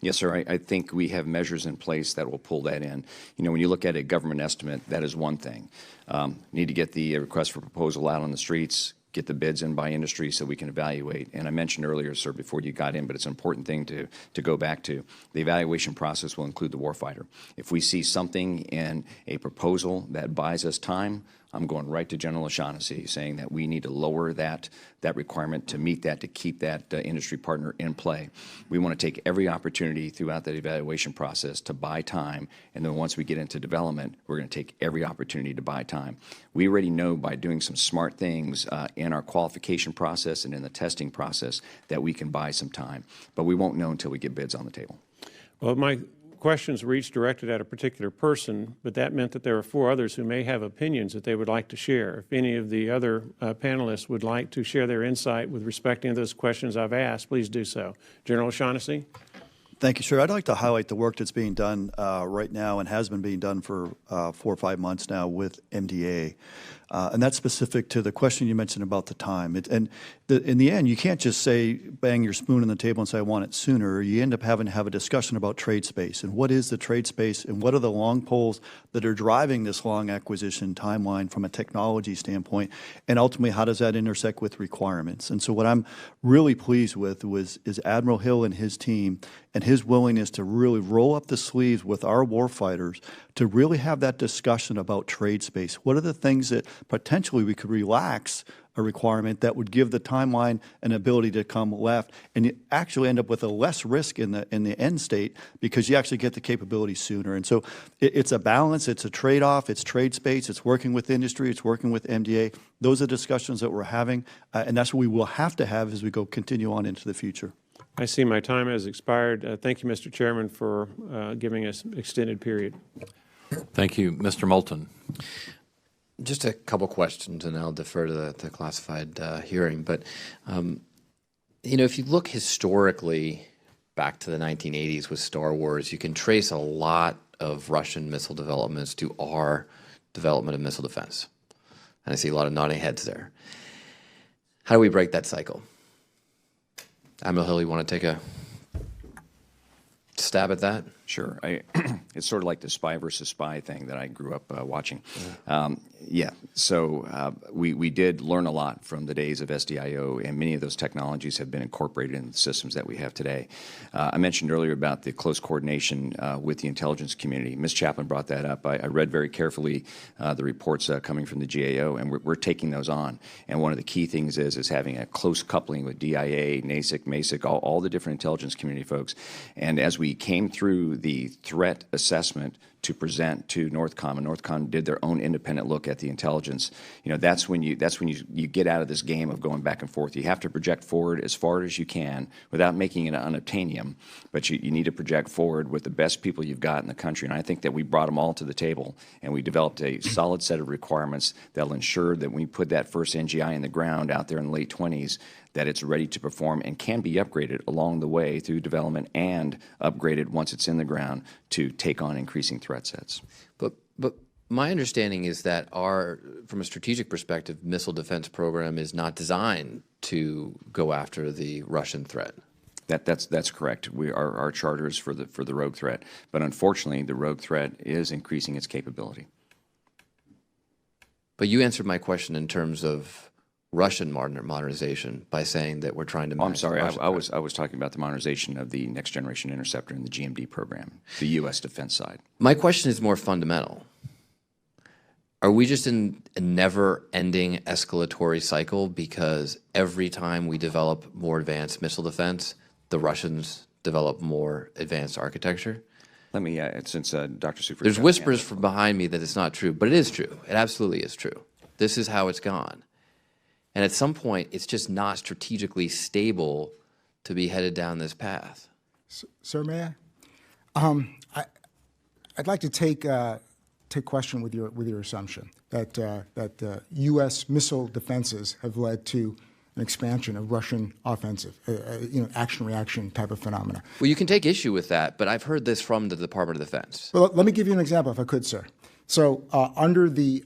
Yes, sir. I think we have measures in place that will pull that in. You know, when you look at a government estimate, that is one thing. Need to get the request for proposal out on the streets, get the bids in by industry so we can evaluate. And I mentioned earlier, sir, before you got in, but it's an important thing to go back to. The evaluation process will include the warfighter. If we see something in a proposal that buys us time, I'm going right to General O'Shaughnessy saying that we need to lower that requirement to meet that, to keep that industry partner in play. We want to take every opportunity throughout that evaluation process to buy time, and then once we get into development, we're going to take every opportunity to buy time. We already know by doing some smart things in our qualification process and in the testing process that we can buy some time, but we won't know until we get bids on the table.
Well, my questions were each directed at a particular person, but that meant that there were 4 others who may have opinions that they would like to share. If any of the other panelists would like to share their insight with respect to those questions I've asked, please do so. General O'Shaughnessy?
Thank you, sir. I'd like to highlight the work that's being done right now and has been being done for 4 or 5 months now with MDA. And that's specific to the question you mentioned about the time. In the end, you can't just say, bang your spoon on the table and say, I want it sooner. You end up having to have a discussion about trade space and what is the trade space and what are the long poles that are driving this long acquisition timeline from a technology standpoint, and ultimately how does that intersect with requirements. And so what I'm really pleased with is Admiral Hill and his team and his willingness to really roll up the sleeves with our warfighters to really have that discussion about trade space. What are the things that potentially we could relax a requirement that would give the timeline an ability to come left, and you actually end up with a less risk in the end state because you actually get the capability sooner. And so it's a balance, it's a trade-off, it's trade space, it's working with industry, it's working with MDA. Those are discussions that we're having, and that's what we will have to have as we continue on into the future.
I see my time has expired. Thank you, Mr. Chairman, for giving us extended period.
Thank you. Mr. Moulton.
Just a couple questions, and I'll defer to the classified hearing. But, you know, if you look historically back to the 1980s with Star Wars, you can trace a lot of Russian missile developments to our development of missile defense. And I see a lot of nodding heads there. How do we break that cycle? Admiral Hill, you want to take a stab at that?
Sure. It's sort of like the spy versus spy thing that I grew up watching. Yeah. So we did learn a lot from the days of SDIO, and many of those technologies have been incorporated in the systems that we have today. I mentioned earlier about the close coordination with the intelligence community. Ms. Chaplin brought that up. I read very carefully the reports coming from the GAO, and we're taking those on. And one of the key things is having a close coupling with DIA, NASIC, MASIC, all the different intelligence community folks. And as we came through the threat assessment to present to NORTHCOM, and NORTHCOM did their own independent look at the intelligence. You know, that's when you get out of this game of going back and forth. You have to project forward as far as you can without making it unobtainium, but you need to project forward with the best people you've got in the country. And I think that we brought them all to the table, and we developed a solid set of requirements that'll ensure that when we put that first NGI in the ground out there in the late 20s, that it's ready to perform and can be upgraded along the way through development and upgraded once it's in the ground to take on increasing threat sets.
But my understanding is that from a strategic perspective, missile defense program is not designed to go after the Russian threat.
That's correct. Our charter is for the rogue threat, but unfortunately, the rogue threat is increasing its capability.
But you answered my question in terms of Russian modernization by saying that we're trying to match.
I'm sorry, I was talking about the modernization of the Next Generation Interceptor and the GMD program, the U.S. defense side.
My question is more fundamental. Are we just in a never-ending escalatory cycle because every time we develop more advanced missile defense, the Russians develop more advanced architecture?
Let me, since Dr. Soofer.
There's whispers from behind me that it's not true, but it is true. It absolutely is true. This is how it's gone. And at some point, it's just not strategically stable to be headed down this path.
Sir, may I? I'd like to take question with your assumption that U.S. missile defenses have led to an expansion of Russian offensive, action-reaction type of phenomena.
Well, you can take issue with that, but I've heard this from the Department of Defense.
Well, let me give you an example, if I could, sir. So under the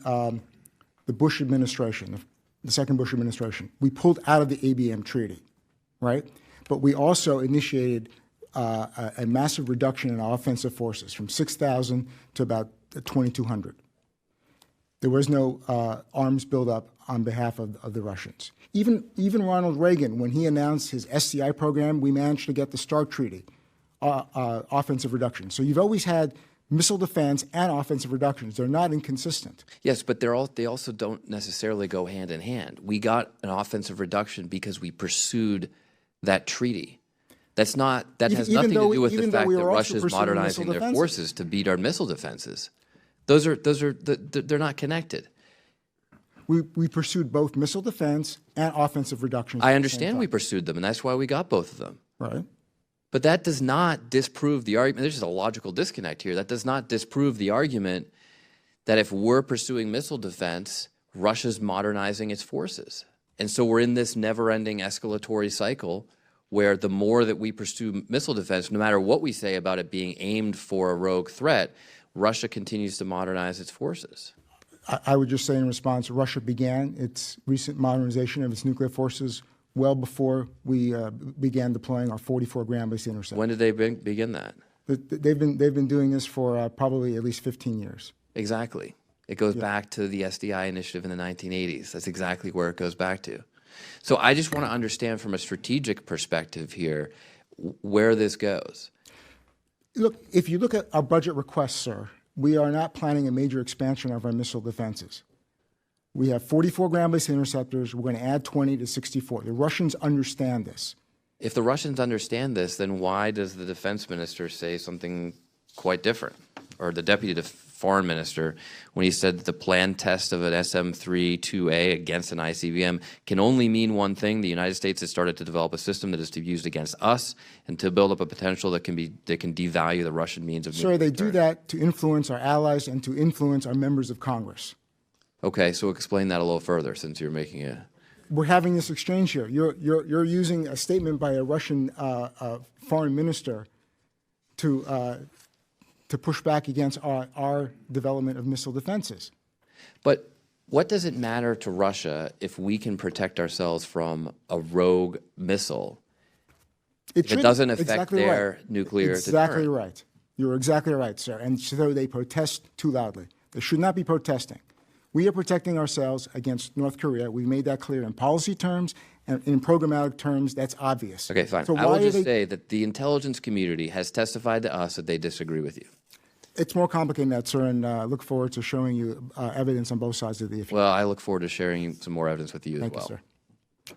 Bush administration, the second Bush administration, we pulled out of the ABM treaty, right? But we also initiated a massive reduction in our offensive forces from 6,000 to about 2,200. There was no arms buildup on behalf of the Russians. Even Ronald Reagan, when he announced his SCI program, we managed to get the START Treaty, offensive reduction. So you've always had missile defense and offensive reductions. They're not inconsistent.
Yes, but they also don't necessarily go hand in hand. We got an offensive reduction because we pursued that treaty. That has nothing to do with the fact that Russia's modernizing their forces to beat our missile defenses. They're not connected.
We pursued both missile defense and offensive reductions.
I understand we pursued them, and that's why we got both of them.
Right.
But that does not disprove the argument. There's just a logical disconnect here. That does not disprove the argument that if we're pursuing missile defense, Russia's modernizing its forces. And so we're in this never-ending escalatory cycle where the more that we pursue missile defense, no matter what we say about it being aimed for a rogue threat, Russia continues to modernize its forces.
I would just say in response, Russia began its recent modernization of its nuclear forces well before we began deploying our 44 ground-based interceptors.
When did they begin that?
They've been doing this for probably at least 15 years.
Exactly. It goes back to the SDI initiative in the 1980s. That's exactly where it goes back to. So I just want to understand from a strategic perspective here where this goes.
Look, if you look at our budget requests, sir, we are not planning a major expansion of our missile defenses. We have 44 ground-based interceptors. We're going to add 20 to 64. The Russians understand this.
If the Russians understand this, then why does the defense minister say something quite different? Or the deputy foreign minister, when he said that the planned test of an SM-3-2A against an ICBM can only mean one thing: the United States has started to develop a system that is to be used against us and to build up a potential that can devalue the Russian means of nuclear
Sir, they
deterrence.
do that to influence our allies and to influence our members of Congress.
Okay, so explain that a little further, since you're making a...
We're having this exchange here. You're using a statement by a Russian foreign minister to push back against our development of missile defenses.
But what does it matter to Russia if we can protect ourselves from a rogue missile if it doesn't affect their nuclear deterrent?
Exactly right. You're exactly right, sir. And so they protest too loudly. They should not be protesting. We are protecting ourselves against North Korea. We've made that clear in policy terms and in programmatic terms. That's obvious.
Okay, fine.
So
I will just say that the intelligence community has testified to us that they disagree with you.
It's more complicated than that, sir, and I look forward to showing you evidence on both sides of the issue.
Well, I look forward to sharing some more evidence with you as well.
Thank you, sir.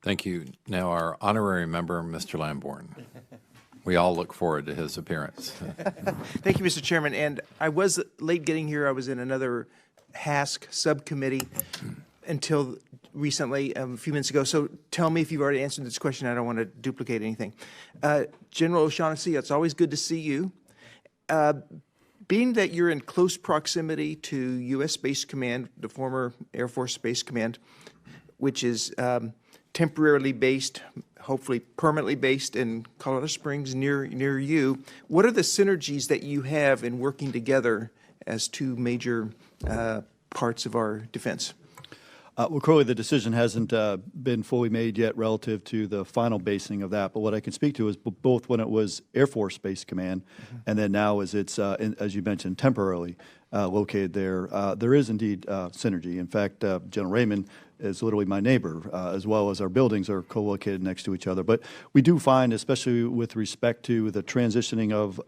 Thank you. Now our honorary member, Mr. Lamborn. We all look forward to his appearance.
Thank you, Mr. Chairman. And I was late getting here. I was in another HASC subcommittee until recently, a few minutes ago. So tell me if you've already answered this question. I don't want to duplicate anything. General O'Shaughnessy, it's always good to see you. Being that you're in close proximity to U.S. Space Command, the former Air Force Space Command, which is temporarily based, hopefully permanently based in Colorado Springs near you, what are the synergies that you have in working together as two major parts of our defense?
Well, clearly the decision hasn't been fully made yet relative to the final basing of that. But what I can speak to is both when it was Air Force Space Command and then now as it's, as you mentioned, temporarily located there, there is indeed synergy. In fact, General Raymond is literally my neighbor, as well as our buildings are co-located next to each other. But we do find, especially with respect to the transitioning of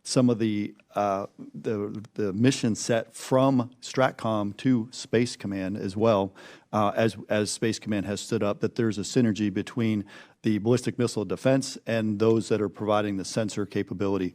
some of the mission set from STRATCOM to Space Command as well, as Space Command has stood up, that there's a synergy between the ballistic missile defense and those that are providing the sensor capability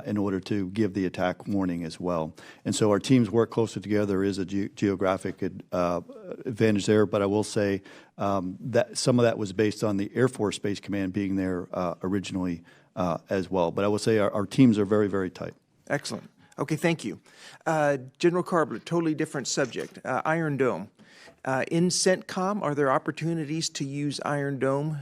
in order to give the attack warning as well. And so our teams work closer together. There is a geographic advantage there, but I will say that some of that was based on the Air Force Space Command being there originally as well. But I will say our teams are very, very tight.
Excellent. Okay, thank you. General Karbler, totally different subject. Iron Dome. In CENTCOM, are there opportunities to use Iron Dome,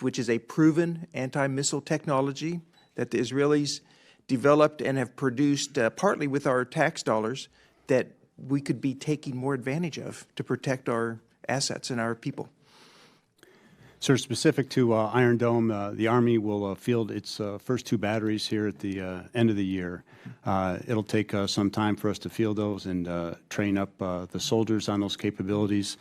which is a proven anti-missile technology that the Israelis developed and have produced partly with our tax dollars that we could be taking more advantage of to protect our assets and our people?
Sir, specific to Iron Dome, the Army will field its first 2 batteries here at the end of the year. It'll take some time for us to field those and train up the soldiers on those capabilities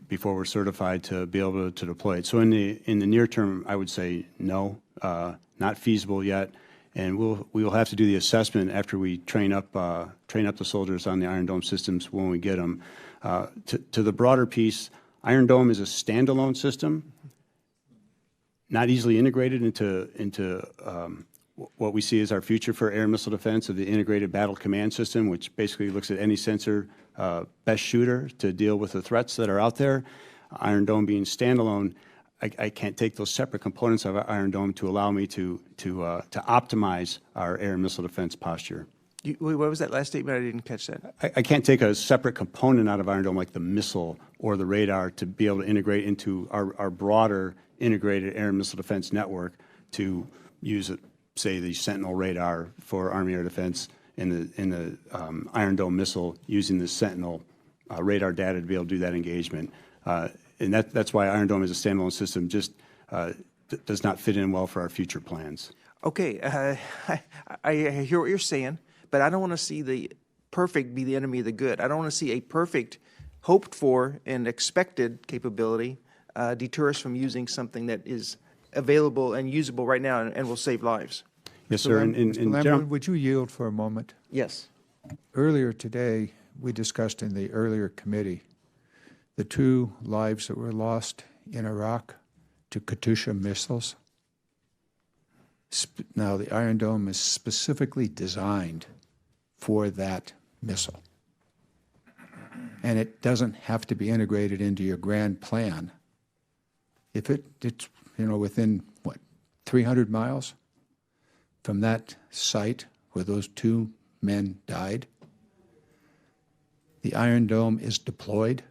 before we're certified to be able to deploy it. So in the near term, I would say no, not feasible yet. And we will have to do the assessment after we train up the soldiers on the Iron Dome systems when we get them. To the broader piece, Iron Dome is a standalone system, not easily integrated into what we see as our future for air and missile defense of the integrated battle command system, which basically looks at any sensor best shooter to deal with the threats that are out there. Iron Dome being standalone, I can't take those separate components of Iron Dome to allow me to optimize our air and missile defense posture.
What was that last statement? I didn't catch that.
I can't take a separate component out of Iron Dome like the missile or the radar to be able to integrate into our broader integrated air and missile defense network to use, say, the Sentinel radar for Army Air Defense in the Iron Dome missile using the Sentinel radar data to be able to do that engagement. And that's why Iron Dome as a standalone system just does not fit in well for our future plans.
Okay, I hear what you're saying, but I don't want to see the perfect be the enemy of the good. I don't want to see a perfect, hoped for and expected capability deter us from using something that is available and usable right now and will save lives.
Yes, sir.
Mr. Lambert, would you yield for a moment?
Yes.
Earlier today, we discussed in the earlier committee the 2 lives that were lost in Iraq to Katyusha missiles. Now, the Iron Dome is specifically designed for that missile. And it doesn't have to be integrated into your grand plan. If it's within, 300 miles from that site where those 2 men died, the Iron Dome is deployed,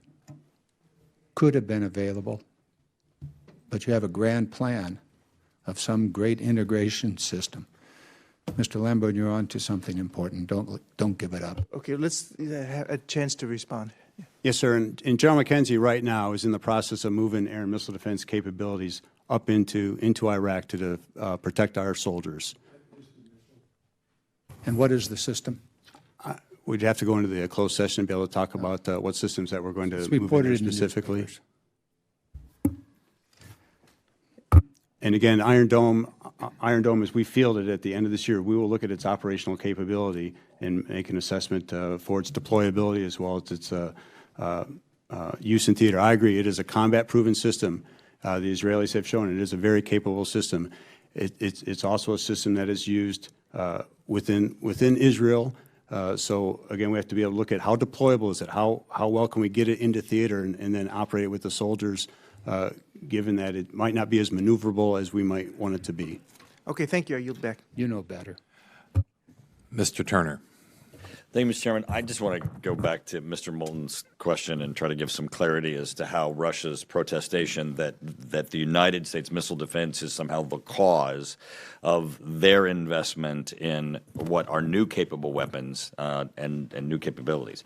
could have been available, but you have a grand plan of some great integration system. Mr. Lambert, you're on to something important. Don't give it up.
Okay, let's have a chance to respond.
Yes, sir. And General McKenzie right now is in the process of moving air and missile defense capabilities up into Iraq to protect our soldiers.
And what is the system?
We'd have to go into the closed session and be able to talk about what systems that we're going to move in there specifically. And again, Iron Dome, as we field it at the end of this year, we will look at its operational capability and make an assessment for its deployability as well as its use in theater. I agree, it is a combat-proven system. The Israelis have shown it is a very capable system. It's also a system that is used within Israel. So again, we have to be able to look at how deployable is it, how well can we get it into theater and then operate it with the soldiers, given that it might not be as maneuverable as we might want it to be.
Okay, thank you. I yield back.
You know better.
Mr. Turner.
Thank you, Mr. Chairman. I just want to go back to Mr. Moulton's question and try to give some clarity as to how Russia's protestation that the United States missile defense is somehow the cause of their investment in what are new capable weapons and new capabilities.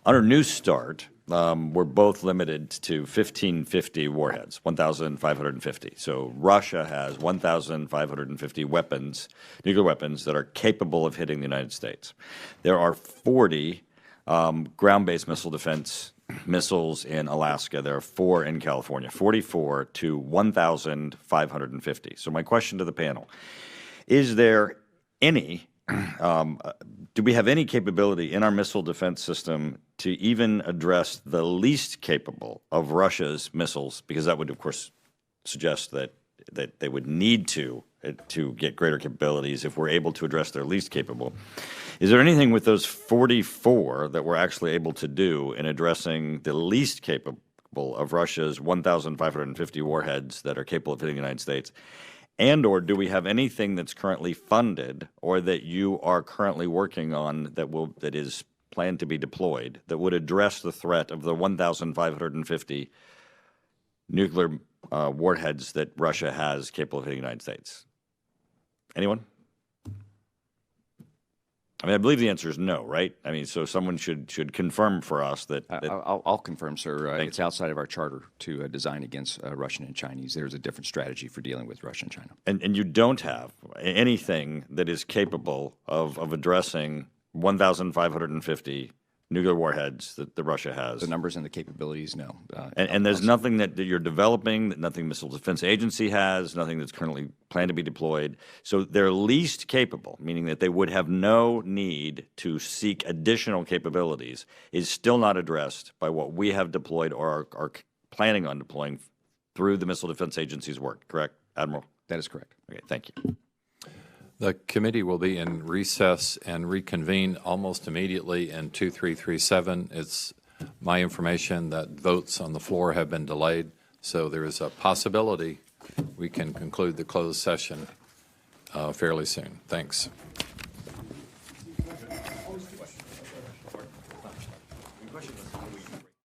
Under New START, we're both limited to 1,550 warheads, 1,550. So Russia has 1,550 weapons, nuclear weapons, that are capable of hitting the United States. There are 40 ground-based missile defense missiles in Alaska. There are 4 in California, 44 to 1,550. So my question to the panel, is there any do we have any capability in our missile defense system to even address the least capable of Russia's missiles? Because that would, of course, suggest that they would need to get greater capabilities if we're able to address their least capable. Is there anything with those 44 that we're actually able to do in addressing the least capable of Russia's 1,550 warheads that are capable of hitting the United States? And or do we have anything that's currently funded or that you are currently working on that is planned to be deployed that would address the threat of the 1,550 nuclear warheads that Russia has capable of hitting the United States? Anyone? I mean, I believe the answer is no, right? I mean, so someone should confirm for us that.
I'll confirm, sir. It's outside of our charter to design against Russian and Chinese. There's a different strategy for dealing with Russia and China.
And you don't have anything that is capable of addressing 1,550 nuclear warheads that Russia has.
The numbers and the capabilities, no.
And there's nothing that you're developing, that nothing Missile Defense Agency has, nothing that's currently planned to be deployed. So they're least capable, meaning that they would have no need to seek additional capabilities, is still not addressed by what we have deployed or are planning on deploying through the Missile Defense Agency's work, correct, Admiral?
That is correct.
Okay, thank you.
The committee will be in recess and reconvene almost immediately in 2337. It's my information that votes on the floor have been delayed, so there is a possibility we can conclude the closed session fairly soon. Thanks.